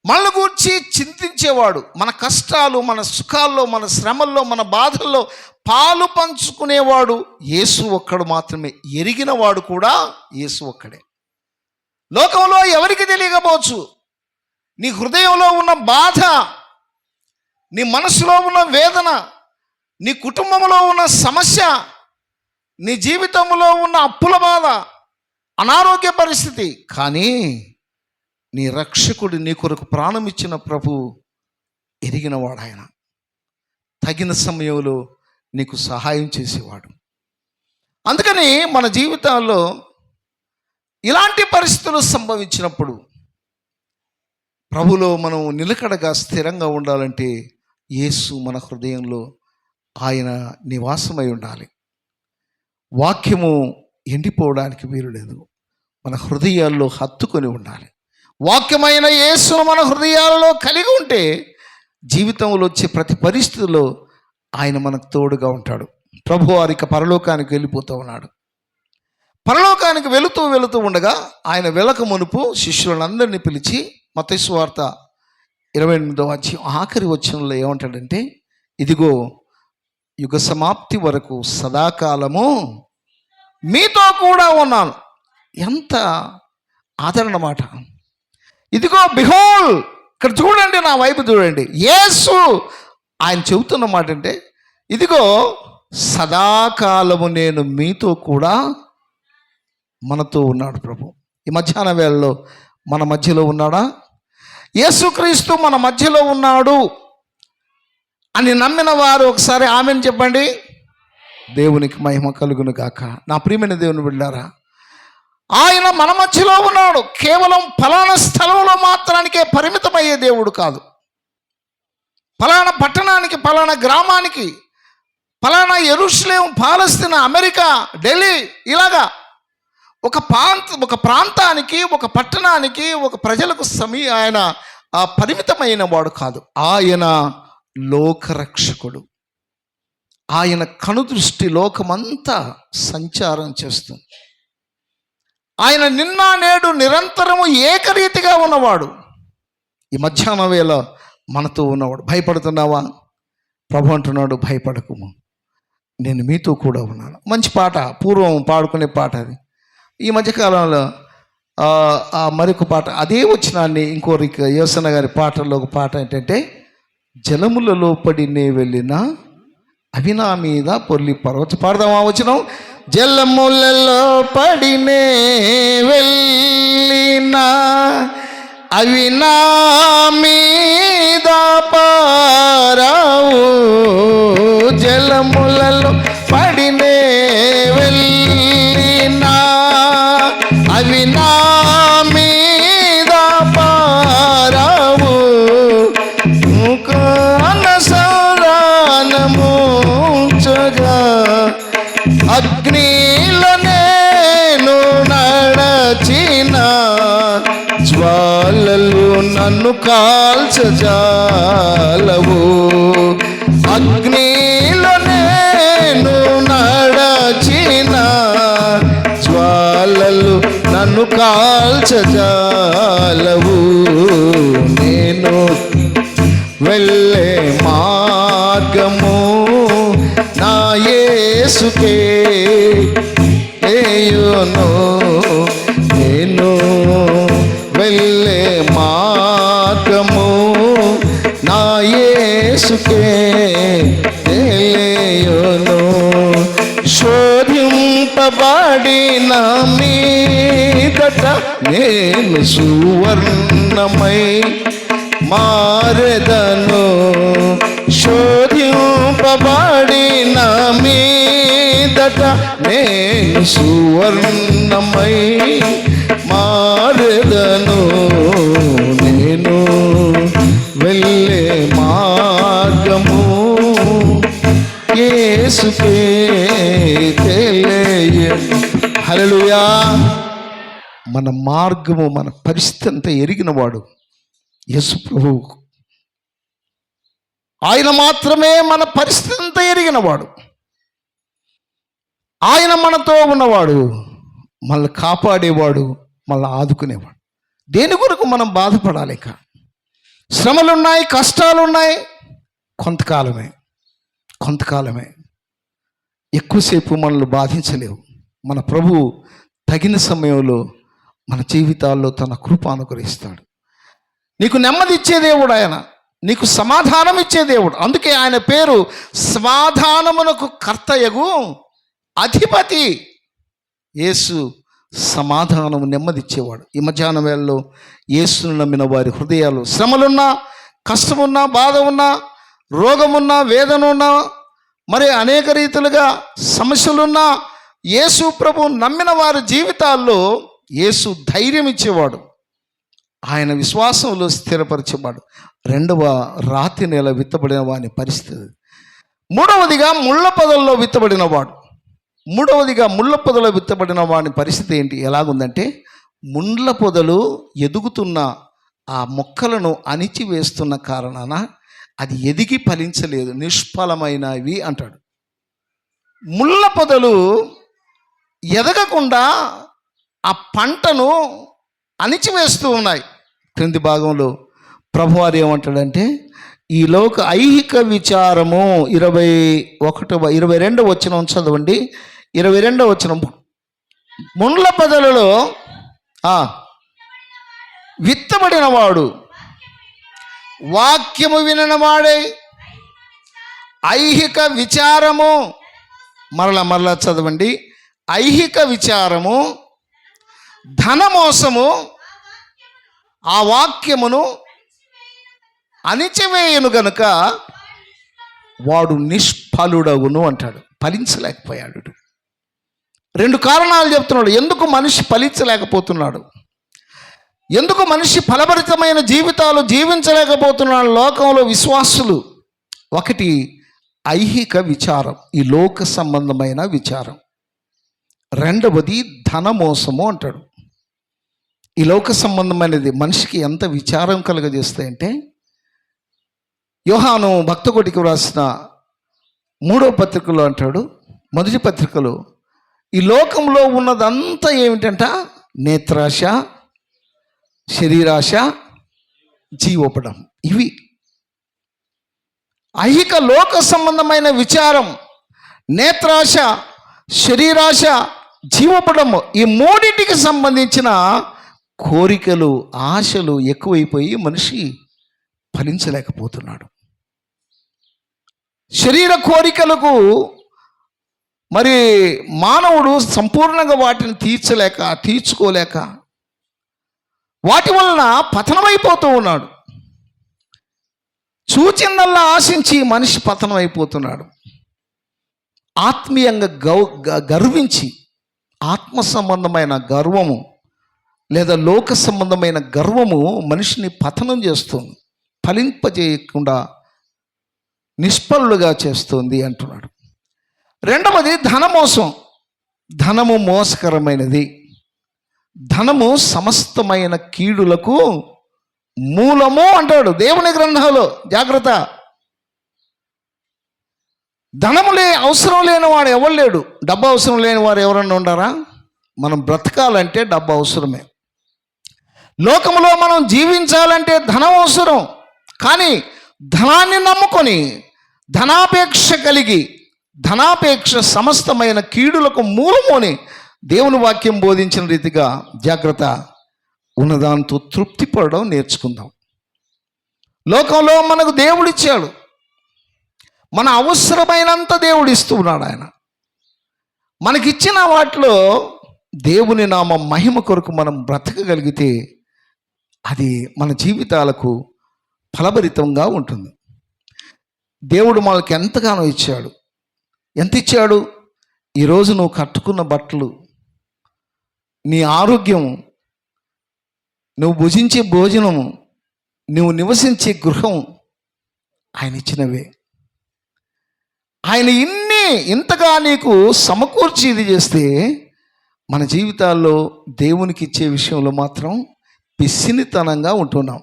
మన గూర్చి చింతించేవాడు, మన కష్టాలు, మన సుఖాల్లో, మన శ్రమల్లో, మన బాధల్లో పాలు పంచుకునేవాడు యేసు ఒక్కడు మాత్రమే. ఎరిగినవాడు కూడా యేసు ఒక్కడే. లోకంలో ఎవరికి తెలియకపోవచ్చు నీ హృదయంలో ఉన్న బాధ, నీ మనసులో ఉన్న వేదన, నీ కుటుంబంలో ఉన్న సమస్య, నీ జీవితంలో ఉన్న అప్పుల బాధ, అనారోగ్య పరిస్థితి. కానీ నీ రక్షకుడు, నీ కొరకు ప్రాణం ఇచ్చిన ప్రభు ఎరిగినవాడు. ఆయన తగిన సమయంలో నీకు సహాయం చేసేవాడు. అందుకని మన జీవితాల్లో ఇలాంటి పరిస్థితులు సంభవించినప్పుడు ప్రభులో మనం నిలకడగా స్థిరంగా ఉండాలంటే యేసు మన హృదయంలో ఆయన నివాసమై ఉండాలి. వాక్యము ఎండిపోవడానికి వీలు లేదు, మన హృదయాల్లో హత్తుకొని ఉండాలి. వాక్యమైన యేసును మన హృదయాలలో కలిగి ఉంటే జీవితంలో వచ్చే ప్రతి పరిస్థితుల్లో ఆయన మనకు తోడుగా ఉంటాడు. ప్రభు వారికి పరలోకానికి వెళ్ళిపోతూ ఉన్నాడు. పరలోకానికి వెళుతూ ఉండగా ఆయన వెలక మునుపు శిష్యులందరినీ పిలిచి మత్తయి సువార్త 28వ అధ్యాయం ఆఖరి వచనంలో ఏమంటాడంటే, ఇదిగో యుగ సమాప్తి వరకు సదాకాలము మీతో కూడా ఉన్నాను. ఎంత ఆదరణ మాట! ఇదిగో బిహోల్, ఇక్కడ చూడండి, నా వైపు చూడండి. యేసు ఆయన చెబుతున్న మాట అంటే, ఇదిగో సదాకాలము నేను మీతో కూడా, మనతో ఉన్నాడు ప్రభు. ఈ మధ్యాహ్న వేళలో మన మధ్యలో ఉన్నాడా? యేసుక్రీస్తు మన మధ్యలో ఉన్నాడు అని నమ్మిన వారు ఒకసారి ఆమెను చెప్పండి. దేవునికి మహిమ కలుగును గాక. నా ప్రియమైన దేవుని బిడ్డలారా, ఆయన మన మధ్యలో ఉన్నాడు. కేవలం ఫలానా స్థలంలో మాత్రానికే పరిమితమయ్యే దేవుడు కాదు. ఫలానా పట్టణానికి, ఫలానా గ్రామానికి, ఫలానా యెరూషలేము, పాలస్తీనా, అమెరికా, ఢిల్లీ, ఇలాగా ఒక ప్రాంతానికి, ఒక పట్టణానికి, ఒక ప్రజలకు ఆయన పరిమితమైన వాడు కాదు. ఆయన లోకరక్షకుడు. ఆయన కనుదృష్టి లోకమంతా సంచారం చేస్తుంది. ఆయన నిన్న నేడు నిరంతరము ఏకరీతిగా ఉన్నవాడు. ఈ మధ్యాహ్న వేళ మనతో ఉన్నవాడు. భయపడుతున్నావా? ప్రభు అంటున్నాడు, భయపడకుము, నేను మీతో కూడా ఉన్నాను. మంచి పాట, పూర్వం పాడుకునే పాట అది. ఈ మధ్యకాలంలో మరొక పాట, అదే వచనాన్ని ఇంకోరికి యోసన్న గారి పాటల్లో ఒక పాట ఏంటంటే, జలములలో పడినే వెళ్ళిన అవి నా మీద పొర్లి పర్వత. పాడదామా వచనం? జలములలో పడినే వెళ్ళిన అవి నా మీద పారావు, జలములలో పడినే వెళ్ళిన అవి నా మీద అగ్నిలో నేను నడచిన జ్వాలలు నన్ను కాల్చజాలవు. అగ్నిలో నేను నడచిన జ్వాలలు నన్ను కాల్చజాలవు. నేను వెళ్ళే మార్గము నా యేసుకే ఏయును. నేను వెళ్ళే మార్గము నా యేసుకే తెలియును. శోధింపబడిన మీదట నేను సువర్ణమై మారెదను. శోధింపబడిన మీదట నేను సువర్ణమై మారెదను. నేను వెళ్ళే మార్గము యేసుకే తెలియను. హల్లెలూయా. మన మార్గము మన పరిస్థితి అంతా ఎరిగినవాడు యేసు ప్రభువు. ఆయన మాత్రమే మన పరిస్థితి అంతా ఎరిగినవాడు. ఆయన మనతో ఉన్నవాడు, మనల్ని కాపాడేవాడు, మనల్ని ఆదుకునేవాడు. దేని కొరకు మనం బాధపడాలి? ఇక శ్రమలున్నాయి, కష్టాలున్నాయి, కొంతకాలమే. ఎక్కువసేపు మనల్ని బాధించలేవు. మన ప్రభువు తగిన సమయంలో మన జీవితాల్లో తన కృప అనుగ్రహిస్తాడు. నీకు నెమ్మది ఇచ్చే దేవుడు ఆయన, నీకు సమాధానం ఇచ్చే దేవుడు. అందుకే ఆయన పేరు సమాధానమునకు కర్తయగు అధిపతి. యేసు సమాధానము నెమ్మదిచ్చేవాడు. ఈ మధ్యాహ్న వేళలో యేసును నమ్మిన వారి హృదయాలు శ్రమలున్నా, కష్టమున్నా, బాధ ఉన్నా, రోగమున్నా, వేదన ఉన్నా, మరి అనేక రీతులుగా సమస్యలున్నా, యేసు ప్రభు నమ్మిన వారి జీవితాల్లో యేసు ధైర్యం ఇచ్చేవాడు. ఆయన విశ్వాసంలో స్థిరపరిచేవాడు. రెండవ రాతి నేల విత్తబడిన వాని పరిస్థితి. మూడవదిగా ముళ్ళ పొదల్లో విత్తబడిన వాని పరిస్థితి ఏంటి, ఎలాగుందంటే ముళ్ళ పొదలు ఎదుగుతున్న ఆ మొక్కలను అణిచివేస్తున్న కారణాన అది ఎదిగి ఫలించలేదు, నిష్ఫలమైనవి అంటాడు. ముళ్ళ పొదలు ఎదగకుండా ఆ పంటను అణిచివేస్తూ ఉన్నాయి. క్రింది భాగంలో ప్రభువారు ఏమంటాడంటే, ఈ లోక ఐహిక విచారము 22వ వచనం చదవండి. 22వ వచనం. ముళ్ళ పొదలలో విత్తబడిన వాడు వాక్యము విననవాడే ఐహిక విచారము, మరలా చదవండి, ఐహిక విచారము, ధనమోసము ఆ వాక్యమును అణిచివేయును గనుక వాడు నిష్ఫలుడవును అంటాడు. ఫలించలేకపోయాడు. రెండు కారణాలు చెప్తున్నాడు ఎందుకు మనిషి ఫలించలేకపోతున్నాడు, ఎందుకు మనిషి ఫలభరితమైన జీవితాలు జీవించలేకపోతున్నాడు లోకంలో విశ్వాసులు. ఒకటి ఐహిక విచారం, ఈ లోక సంబంధమైన విచారం. రెండవది ధనమోసము అంటాడు. ఈ లోక సంబంధమైనది మనిషికి ఎంత విచారం కలుగజేస్తాయంటే, యోహాను భక్తకోటికి వ్రాసిన 3వ పత్రికలో అంటాడు, మొదటి పత్రికలో, ఈ లోకంలో ఉన్నదంతా ఏమిటంట, నేత్రాశ, శరీరాశ, జీవపడం. ఇవి ఐహిక లోక సంబంధమైన విచారం, నేత్రాశ, శరీరాశ, జీవపడము. ఈ మూడింటికి సంబంధించిన కోరికలు, ఆశలు ఎక్కువైపోయి మనిషి ఫలించలేకపోతున్నాడు. శరీర కోరికలకు మరి మానవుడు సంపూర్ణంగా వాటిని తీర్చుకోలేక వాటి వలన పతనమైపోతూ ఉన్నాడు. చూచిందల్లా ఆశించి మనిషి పతనం అయిపోతున్నాడు. ఆత్మీయంగా గర్వించి ఆత్మ సంబంధమైన గర్వము లేదా లోక సంబంధమైన గర్వము మనిషిని పతనం చేస్తుంది, ఫలింపజేయకుండా నిష్ఫలులుగా చేస్తుంది అంటున్నాడు. రెండవది ధనమోసం. ధనము మోసకరమైనది, ధనము సమస్తమైన కీడులకు మూలము అంటాడు దేవుని గ్రంథంలో. జాగ్రత్త. అవసరం లేని వాడు ఎవరు లేడు. డబ్బు అవసరం లేని వారు ఎవరన్నా ఉండారా? మనం బ్రతకాలంటే డబ్బు అవసరమే. లోకంలో మనం జీవించాలంటే ధనం అవసరం. కానీ ధనాన్ని నమ్ముకొని ధనాపేక్ష కలిగి, ధనాపేక్ష సమస్తమైన కీడులకు మూలము అని దేవుని వాక్యం బోధించిన రీతిగా జాగ్రత్త, ఉన్నదాంతో తృప్తి పడడం నేర్చుకుందాం. లోకంలో మనకు దేవుడిచ్చాడు, మన అవసరమైనంత దేవుడు ఇస్తూ ఉన్నాడు. ఆయన మనకిచ్చిన వాటిలో దేవుని నామ మహిమ కొరకు మనం బ్రతకగలిగితే అది మన జీవితాలకు ఫలభరితంగా ఉంటుంది. దేవుడు మనకి ఎంతగానో ఇచ్చాడు. ఎంత ఇచ్చాడు? ఈరోజు నువ్వు కట్టుకున్న బట్టలు, నీ ఆరోగ్యం, నువ్వు భుజించే భోజనము, నువ్వు నివసించే గృహం ఆయన ఇచ్చినవే. ఆయన ఇంతగా నీకు సమకూర్చి ఇది చేస్తే మన జీవితాల్లో దేవునికి ఇచ్చే విషయంలో మాత్రం పిసినితనంగా ఉంటున్నాం.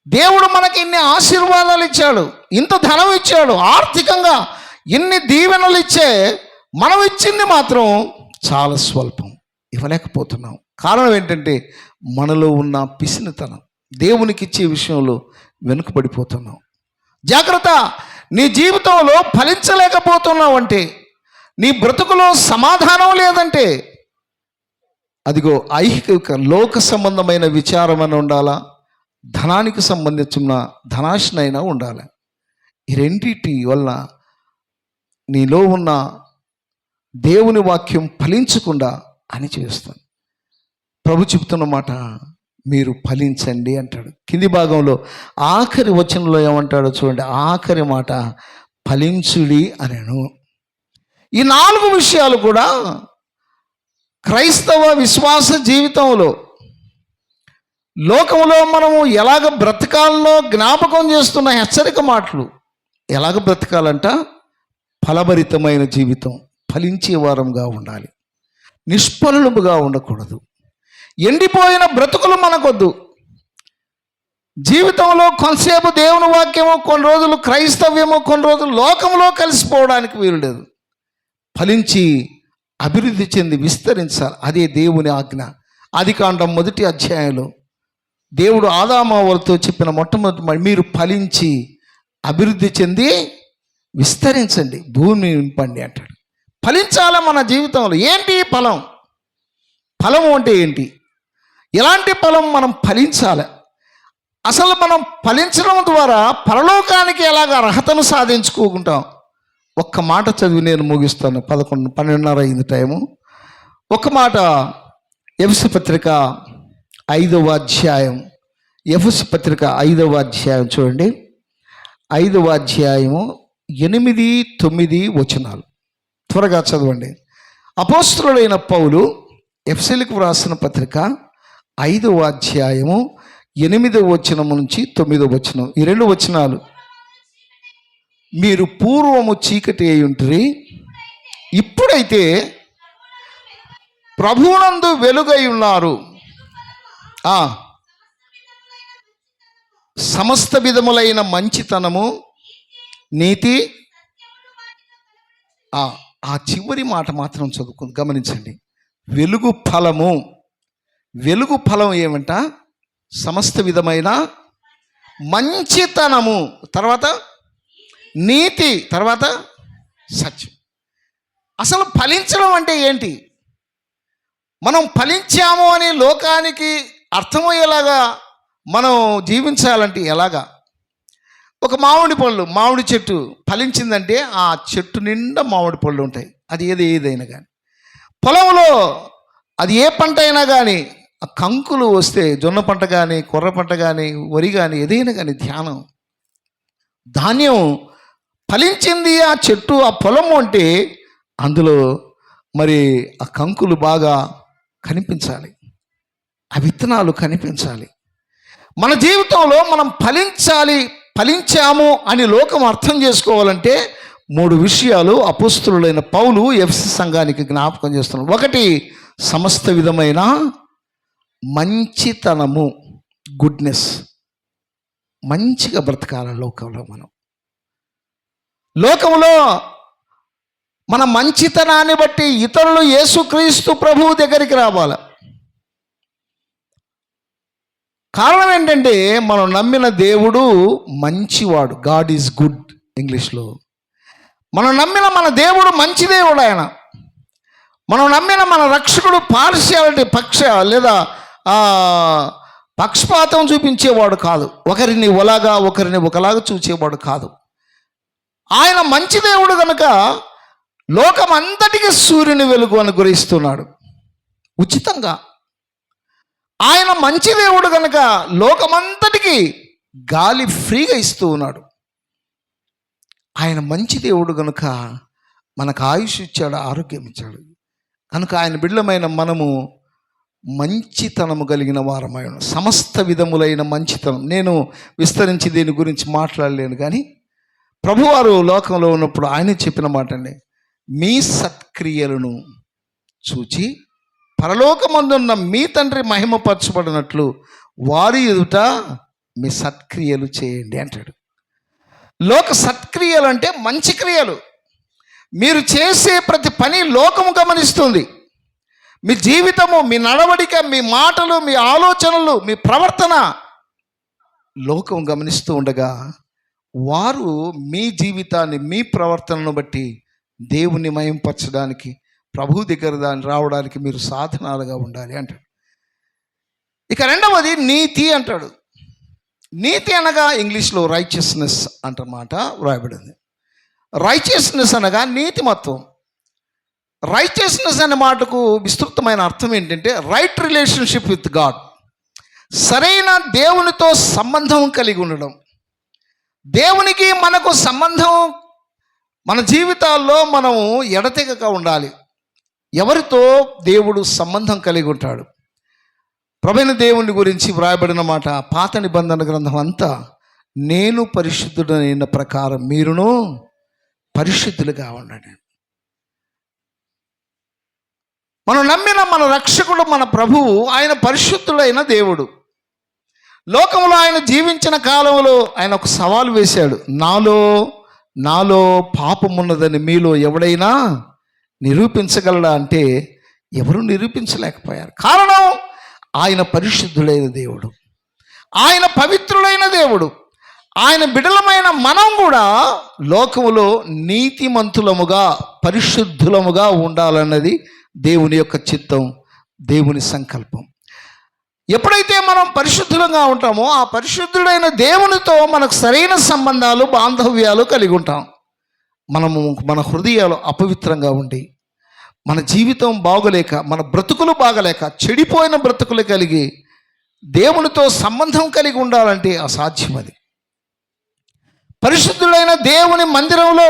దేవుడు మనకి ఇన్ని ఆశీర్వాదాలు ఇచ్చాడు, ఇంత ధనం ఇచ్చాడు, ఆర్థికంగా ఇన్ని దీవెనలు ఇచ్చే మనం ఇచ్చింది మాత్రం చాలా స్వల్పం, ఇవ్వలేకపోతున్నాం. కారణం ఏంటంటే మనలో ఉన్న పిసినితనం, దేవునికి ఇచ్చే విషయంలో వెనుకబడిపోతున్నాం. జాగ్రత్త. నీ జీవితంలో ఫలించలేకపోతున్నావు అంటే, నీ బ్రతుకులో సమాధానం లేదంటే, అదిగో ఐహిక లోక సంబంధమైన విచారం అని ఉండాలా, ధనానికి సంబంధించిన ధనాశనైనా ఉండాలి. ఈ రెండిటి వల్ల నీలో ఉన్న దేవుని వాక్యం ఫలించకుండా అణిచివేస్తాను. ప్రభు చెబుతున్న మాట, మీరు ఫలించండి అంటాడు. కింది భాగంలో ఆఖరి వచనంలో ఏమంటాడో చూడండి. ఆఖరి మాట ఫలించుడి అనెను. ఈ 4 విషయాలు కూడా క్రైస్తవ విశ్వాస జీవితంలో, లోకంలో మనము ఎలాగ బ్రతకాలనో జ్ఞాపకం చేస్తున్న హెచ్చరిక మాటలు. ఎలాగ బ్రతకాలంట? ఫలభరితమైన జీవితం, ఫలించే వారంగా ఉండాలి, నిష్ఫలముగా ఉండకూడదు. ఎండిపోయిన బ్రతుకులు మనకొద్దు. జీవితంలో కొంతసేపు దేవుని వాక్యము, కొన్ని రోజులు క్రైస్తవ్యము, కొన్ని రోజులు లోకంలో కలిసిపోవడానికి వీలు లేదు. ఫలించి అభివృద్ధి చెంది విస్తరించాలి. అదే దేవుని ఆజ్ఞ. ఆదికాండం 1వ అధ్యాయంలో దేవుడు ఆదామవ్వలతో చెప్పిన మొట్టమొదటి, మీరు ఫలించి అభివృద్ధి చెంది విస్తరించండి, భూమిని నింపండి అంటాడు. ఫలించాలి మన జీవితంలో. ఏంటి ఫలం? ఫలము అంటే ఏంటి? ఎలాంటి ఫలం? మనం ఫలించాలి. అసలు మనం ఫలించడం ద్వారా పరలోకానికి ఎలాగ అర్హతను సాధించుకుంటాం? ఒక్క మాట చదివి నేను ముగిస్తాను. 12:30 అయింది టైము. ఒక మాట, ఎఫెసీ పత్రిక 5వ అధ్యాయం, ఎఫెసీ పత్రిక 5వ అధ్యాయం చూడండి. 5వ అధ్యాయము 8, 9 వచనాలు త్వరగా చదవండి. అపోస్తలుడైన పౌలు ఎఫెసీలకు వ్రాసిన పత్రిక 5వ అధ్యాయము 8వ వచనం నుంచి 9వ వచనం, ఈ 2 వచనాలు. మీరు పూర్వము చీకటి అయి ఉంటిరి, ఇప్పుడైతే ప్రభువునందు వెలుగై ఉన్నారు. సమస్త విధములైన మంచితనము, నీతి. ఆ చివరి మాట మాత్రం గమనించండి. వెలుగు ఫలము. వెలుగు ఫలం ఏమంట? సమస్త విధమైన మంచితనము, తర్వాత నీతి, తర్వాత సత్యం. అసలు ఫలించడం అంటే ఏంటి? మనం ఫలించాము అని లోకానికి అర్థమయ్యేలాగా మనం జీవించాలంటే ఎలాగా? ఒక మామిడి చెట్టు ఫలించిందంటే ఆ చెట్టు నిండా మామిడి పళ్ళు ఉంటాయి. అది ఏదైనా కానీ, పొలంలో అది ఏ పంట అయినా కానీ, ఆ కంకులు వస్తే, జొన్న పంట కానీ, కొర్ర పంట కానీ, వరి కానీ, ఏదైనా కానీ, ధాన్యం ఫలించింది ఆ చెట్టు, ఆ పొలము అంటే అందులో మరి ఆ కంకులు బాగా కనిపించాలి, ఆ విత్తనాలు కనిపించాలి. మన జీవితంలో మనం ఫలించాము అని లోకం అర్థం చేసుకోవాలంటే 3 విషయాలు అపోస్తలుడైన పౌలు ఎఫెసీ సంఘానికి జ్ఞాపకం చేస్తున్నాడు. ఒకటి, సమస్త విధమైన మంచితనము, గుడ్నెస్. మంచిగా బ్రతకాల లోకంలో. లోకంలో మన మంచితనాన్ని బట్టి ఇతరులు యేసుక్రీస్తు ప్రభువు దగ్గరికి రావాలి. కారణం ఏంటంటే మనం నమ్మిన దేవుడు మంచివాడు. గాడ్ ఈజ్ గుడ్ ఇంగ్లీష్లో. మనం నమ్మిన మన దేవుడు మంచి దేవుడు. ఆయన మనం నమ్మిన మన రక్షకుడు పార్షియాలిటీ లేదా పక్షపాతం చూపించేవాడు కాదు. ఒకరిని ఒకలాగా ఒకరిని ఒకలాగా చూచేవాడు కాదు. ఆయన మంచి దేవుడు కనుక లోకం అంతటికీ సూర్యుని వెలుగు అనుగ్రహిస్తున్నాడు ఉచితంగా. ఆయన మంచి దేవుడు కనుక లోకమంతటికి గాలి ఫ్రీగా ఇస్తూ ఉన్నాడు. ఆయన మంచి దేవుడు కనుక మనకు ఆయుష్ ఇచ్చాడు, ఆరోగ్యం ఇచ్చాడు. కనుక ఆయన బిడ్డలమైన మనము మంచితనము కలిగిన వారమై ఉన్నాం. సమస్త విధములైన మంచితనం. నేను విస్తరించి దీని గురించి మాట్లాడలేను, కానీ ప్రభువారు లోకంలో ఉన్నప్పుడు ఆయన చెప్పిన మాట అండి, మీ సత్క్రియలను చూచి పరలోకమందున్న మీ తండ్రి మహిమపరచబడినట్లు వారి ఎదుట మీ సత్క్రియలు చేయండి అంటాడు. లోక సత్క్రియలు అంటే మంచి క్రియలు. మీరు చేసే ప్రతి పని లోకము గమనిస్తుంది. మీ జీవితము, మీ నడవడిక, మీ మాటలు, మీ ఆలోచనలు, మీ ప్రవర్తన లోకం గమనిస్తూ ఉండగా వారు మీ జీవితాన్ని, మీ ప్రవర్తనను బట్టి దేవుని మహింపరచడానికి, ప్రభు దగ్గర దాన్ని రావడానికి మీరు సాధనాలుగా ఉండాలి అంటాడు. ఇక రెండవది నీతి అంటాడు. నీతి అనగా ఇంగ్లీష్లో రైచియస్నెస్ అంటమాట వ్రాయబడింది. రైచియస్నెస్ అనగా నీతిమత్వం. రైచియస్నెస్ అనే మాటకు విస్తృతమైన అర్థం ఏంటంటే రైట్ రిలేషన్షిప్ విత్ గాడ్. సరైన దేవునితో సంబంధం కలిగి ఉండడం. దేవునికి మనకు సంబంధం, మన జీవితాల్లో మనం ఎడతెగక ఉండాలి. ఎవరితో దేవుడు సంబంధం కలిగి ఉంటాడు? ప్రభువైన దేవుని గురించి వ్రాయబడిన మాట పాత నిబంధన గ్రంథం అంతా, నేను పరిశుద్ధుడైన ప్రకారం మీరును పరిశుద్ధులుగా ఉండండి. మనం నమ్మిన మన రక్షకుడు, మన ప్రభువు, ఆయన పరిశుద్ధుడైన దేవుడు. లోకంలో ఆయన జీవించిన కాలంలో ఆయన ఒక సవాలు వేశాడు. నాలో పాపమున్నదని మీలో ఎవడైనా నిరూపించగలడా అంటే ఎవరు నిరూపించలేకపోయారు. కారణం, ఆయన పరిశుద్ధుడైన దేవుడు, ఆయన పవిత్రుడైన దేవుడు. ఆయన బిడలమైన మనం కూడా లోకములో నీతిమంతులముగా, పరిశుద్ధులముగా ఉండాలన్నది దేవుని యొక్క చిత్తం, దేవుని సంకల్పం. ఎప్పుడైతే మనం పరిశుద్ధులంగా ఉంటామో ఆ పరిశుద్ధుడైన దేవునితో మనకు సరైన సంబంధాలు, బాంధవ్యాలు కలిగి ఉంటాం. మనము మన హృదయాలు అపవిత్రంగా ఉండి, మన జీవితం బాగోలేక, మన బ్రతుకులు బాగలేక, చెడిపోయిన బ్రతుకులు కలిగి దేవునితో సంబంధం కలిగి ఉండాలంటే అసాధ్యం. అది పరిశుద్ధుడైన దేవుని మందిరంలో,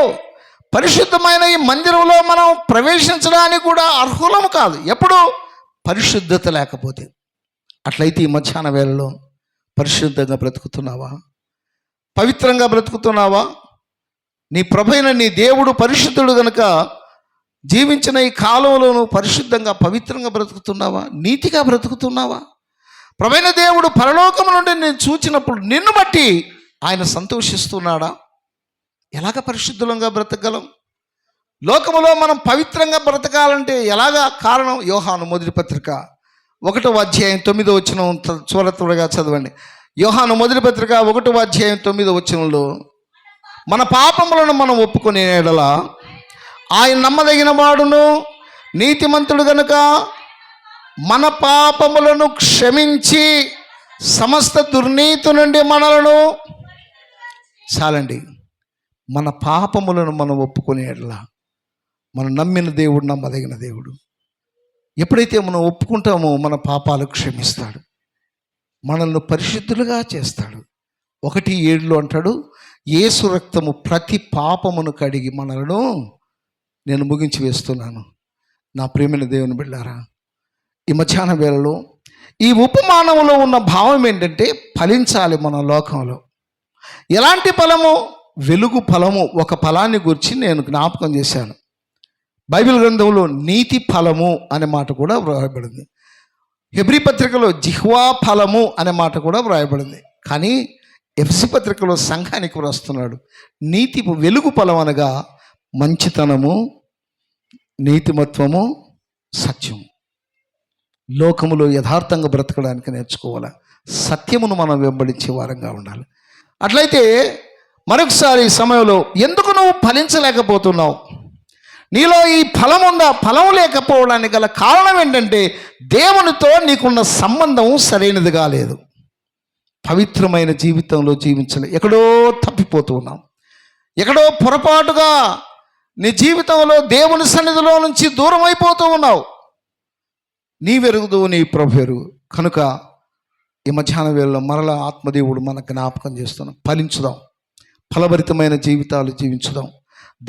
పరిశుద్ధమైన ఈ మందిరంలో మనం ప్రవేశించడానికి కూడా అర్హులము కాదు, ఎప్పుడు పరిశుద్ధత లేకపోతే. అట్లయితే ఈ మధ్యాహ్న వేళలో పరిశుద్ధంగా బ్రతుకుతున్నావా? పవిత్రంగా బ్రతుకుతున్నావా? నీ ప్రభువైన నీ దేవుడు పరిశుద్ధుడు గనుక జీవించిన ఈ కాలంలోనూ పరిశుద్ధంగా, పవిత్రంగా బ్రతుకుతున్నావా? నీతిగా బ్రతుకుతున్నావా? ప్రభువైన దేవుడు పరలోకము నుండి నేను చూచినప్పుడు నిన్ను బట్టి ఆయన సంతోషిస్తున్నాడా? ఎలాగ పరిశుద్ధంగా బ్రతకగలం? లోకములో మనం పవిత్రంగా బ్రతకాలంటే ఎలాగా? కారణం, యోహాను మొదటి పత్రిక 1వ అధ్యాయం 9వ వచనం త్వరగా చదవండి. యోహాను మొదటి పత్రిక 1వ అధ్యాయం 9వ వచనంలో, మన పాపములను మనం ఒప్పుకునే యెడల ఆయన నమ్మదగిన వాడును నీతిమంతుడు గనుక మన పాపములను క్షమించి సమస్త దుర్నీతి నుండి మనలను, చాలండి, మన పాపములను మనం ఒప్పుకునే యెడల మనం నమ్మిన దేవుడు నమ్మదగిన దేవుడు. ఎప్పుడైతే మనం ఒప్పుకుంటామో మన పాపాలు క్షమిస్తాడు, మనల్ని పరిశుద్ధులుగా చేస్తాడు. 1:7 అంటాడు, యేసు రక్తము ప్రతి పాపమును కడిగి మనలను. నేను ముగించి వేస్తున్నాను. నా ప్రియమైన దేవుని బిడ్డారా, ఈ మధ్యాహ్న వేళలో ఈ ఉపమానంలో ఉన్న భావం ఏంటంటే ఫలించాలి మన లోకంలో. ఎలాంటి ఫలము? వెలుగు ఫలము ఒక ఫలాన్ని గురించి నేను జ్ఞాపకం చేశాను. బైబిల్ గ్రంథంలో నీతి ఫలము అనే మాట కూడా వ్రాయబడింది. హెబ్రీ పత్రికలో జిహ్వా ఫలము అనే మాట కూడా వ్రాయబడింది. కానీ ఎఫ్సి పత్రికలో సంఘానికి వ్రాస్తున్నాడు నీతి వెలుగు ఫలం అనగా మంచితనము, నీతిమత్వము, సత్యము. లోకములో యథార్థంగా బ్రతకడానికి నేర్చుకోవాలి. సత్యమును మనం వెంబడించే వారంగా ఉండాలి. అట్లయితే మరొకసారి ఈ సమయంలో ఎందుకు నువ్వు ఫలించలేకపోతున్నావు? నీలో ఈ ఫలం లేకపోవడానికి గల కారణం ఏంటంటే దేవునితో నీకున్న సంబంధం సరైనదిగా లేదు. పవిత్రమైన జీవితంలో జీవించలే, ఎక్కడో తప్పిపోతూ ఉన్నాం. ఎక్కడో పొరపాటుగా నీ జీవితంలో దేవుని సన్నిధిలో నుంచి దూరం అయిపోతూ ఉన్నావు. నీవెరుగుదు, నీ ప్రభు ఎరుగు. కనుక ఈ మధ్యాహ్న వేళలో మరలా ఆత్మదేవుడు మనకు జ్ఞాపకం చేస్తున్నాం. ఫలించుదాం, ఫలభరితమైన జీవితాలు జీవించుదాం,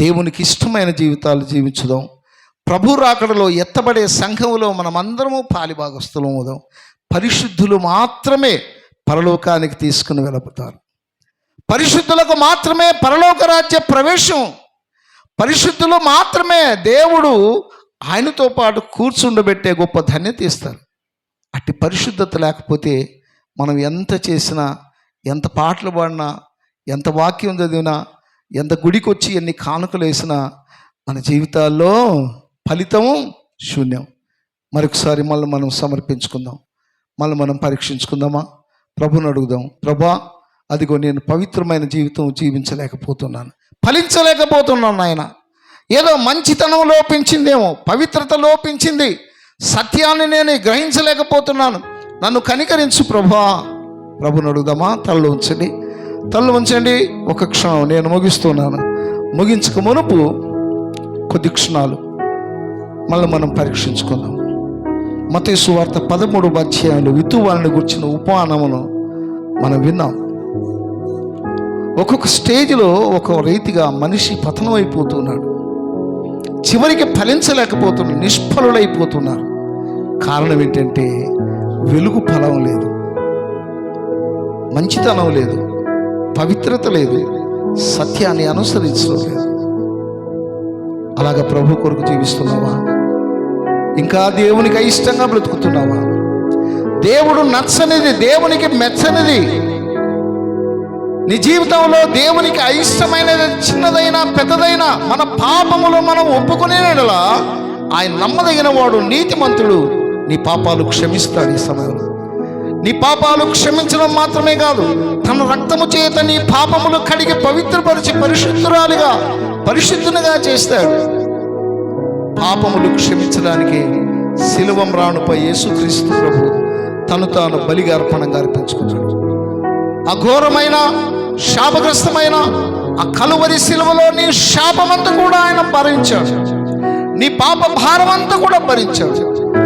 దేవునికి ఇష్టమైన జీవితాలు జీవించుదాం. ప్రభు రాకడలో ఎత్తబడే సంఘములో మనమందరము పాలిభాగస్తులం అవుదాం. పరిశుద్ధులు మాత్రమే పరలోకానికి తీసుకుని వెళ్ళబోతారు. పరిశుద్ధులకు మాత్రమే పరలోక రాజ్య ప్రవేశం. పరిశుద్ధులు మాత్రమే దేవుడు ఆయనతో పాటు కూర్చుండబెట్టే గొప్ప ధన్యత ఇస్తారు. అట్టి పరిశుద్ధత లేకపోతే మనం ఎంత చేసినా, ఎంత పాటలు పాడినా, ఎంత వాక్యం చదివినా, ఎంత గుడికి వచ్చి ఎన్ని కానుకలు వేసినా మన జీవితాల్లో ఫలితము శూన్యం. మరొకసారి మళ్ళీ మనం సమర్పించుకుందాం, మళ్ళీ మనం పరీక్షించుకుందామా? ప్రభుని అడుగుదాం. ప్రభా, అదిగో నేను పవిత్రమైన జీవితం జీవించలేకపోతున్నాను, ఫలించలేకపోతున్నాను. ఆయన ఏదో మంచితనం లోపించిందేమో, పవిత్రత లోపించింది, సత్యాన్ని నేను గ్రహించలేకపోతున్నాను, నన్ను కనికరించు ప్రభా. ప్రభుని అడుగుదామా? తలలు ఉంచండి. ఒక క్షణం నేను ముగిస్తున్నాను. ముగించక మునుపు కొద్ది క్షణాలు మళ్ళీ మనం పరీక్షించుకుందాం. మత్తయి సువార్త 13వ అధ్యాయంలో విత్తువారిని గురించిన ఉపమానమును మనం విన్నాం. ఒక్కొక్క స్టేజ్లో ఒక రీతిగా మనిషి పతనం అయిపోతున్నాడు. చివరికి ఫలించలేకపోతున్నారు, నిష్ఫలుడైపోతున్నారు. కారణం ఏంటంటే వెలుగు ఫలం లేదు, మంచితనం లేదు, పవిత్రత లేదు, సత్యాన్ని అనుసరించడం లేదు. అలాగా ప్రభు కొరకు జీవిస్తున్నావా? ఇంకా దేవునికి అయిష్టంగా బ్రతుకుతున్నావా? దేవుడు నచ్చనిది, దేవునికి మెచ్చనిది నీ జీవితంలో దేవునికి అయిష్టమైనది చిన్నదైనా పెద్దదైనా మన పాపములు మనం ఒప్పుకునేలా ఆయన నమ్మదగిన వాడు, నీతిమంతుడు. నీ పాపాలు క్షమిస్తాడు. ఈ సమయంలో నీ పాపాలు క్షమించడం మాత్రమే కాదు, తన రక్తము చేత నీ పాపములు కడిగి పవిత్రపరిచి పరిశుద్ధునిగా చేస్తాడు. పాపములు క్షమించడానికి శిలువ మ్రాణుపై యేసుక్రీస్తు ప్రభు తను తాను బలిగా అర్పణంగా అర్పించుకున్నాడు. అఘోరమైన శాపగ్రస్తమైన ఆ కలువరి శిలువలో నీ శాపమంతా కూడా ఆయన భరించాడు, నీ పాప భారమంతా కూడా భరించాడు.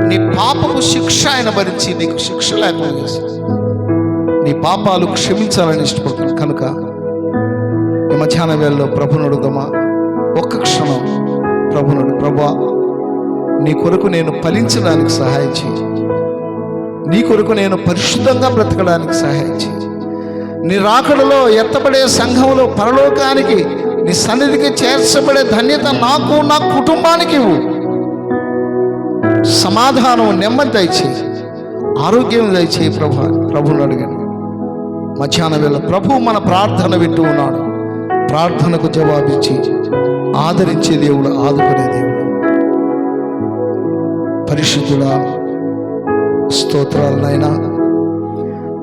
నీ పాపపు శిక్ష ఆయన భరించి నీకు శిక్ష లేకుండా చేశాడు. నీ పాపాలు క్షమించాలని ఇష్టపడుతున్నాడు. కనుక ఈ మధ్యాహ్న వేళలో ప్రభుని అడుగుదామా? ఒక్క క్షణం ప్రభునుడు, ప్రభా, నీ కొరకు నేను ఫలించడానికి సహాయం చేయి, నీ కొరకు నేను పరిశుద్ధంగా బ్రతకడానికి సహాయం చేయి. నీ రాకడలో ఎత్తబడే సంఘంలో పరలోకానికి నీ సన్నిధికి చేర్చబడే ధన్యత నాకు, నా కుటుంబానికి ఇవ్వు. సమాధానం, నెమ్మది దయచేయి, ఆరోగ్యం దయచేయి ప్రభుని అడిగాను. మధ్యాహ్నం వేళ ప్రభు మన ప్రార్థన వింటూ ఉన్నాడు. ప్రార్థనకు జవాబిచ్చి ఆదరించే దేవుడు, ఆదుకునే దేవుడు. పరిశుద్ధుడా, స్తోత్రాలనైనా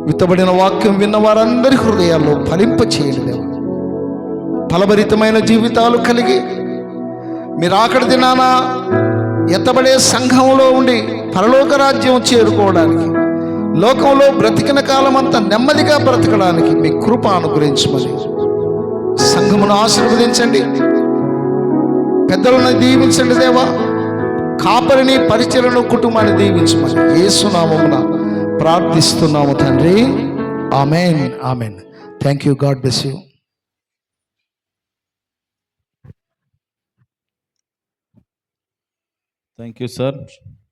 విత్తబడిన వాక్యం విన్న వారందరి హృదయాల్లో ఫలింప చేయండి దేవుడు. ఫలభరితమైన జీవితాలు కలిగి మీరు ఆకడి దినాన ఎత్తబడే సంఘంలో ఉండి పరలోక రాజ్యం చేరుకోవడానికి, లోకంలో బ్రతికిన కాలం అంతా నెమ్మదిగా బ్రతకడానికి మీ కృప అనుగ్రహించమని సంఘమును ఆశీర్వదించండి. పెద్దలను దీవించండి దేవా. కాపరిని, పరిచర్యను, కుటుంబాన్ని దీవించమని యేసు నామమున ప్రార్థిస్తున్నాము తండ్రి. Amen, amen. Thank you. God bless you. Thank you sir.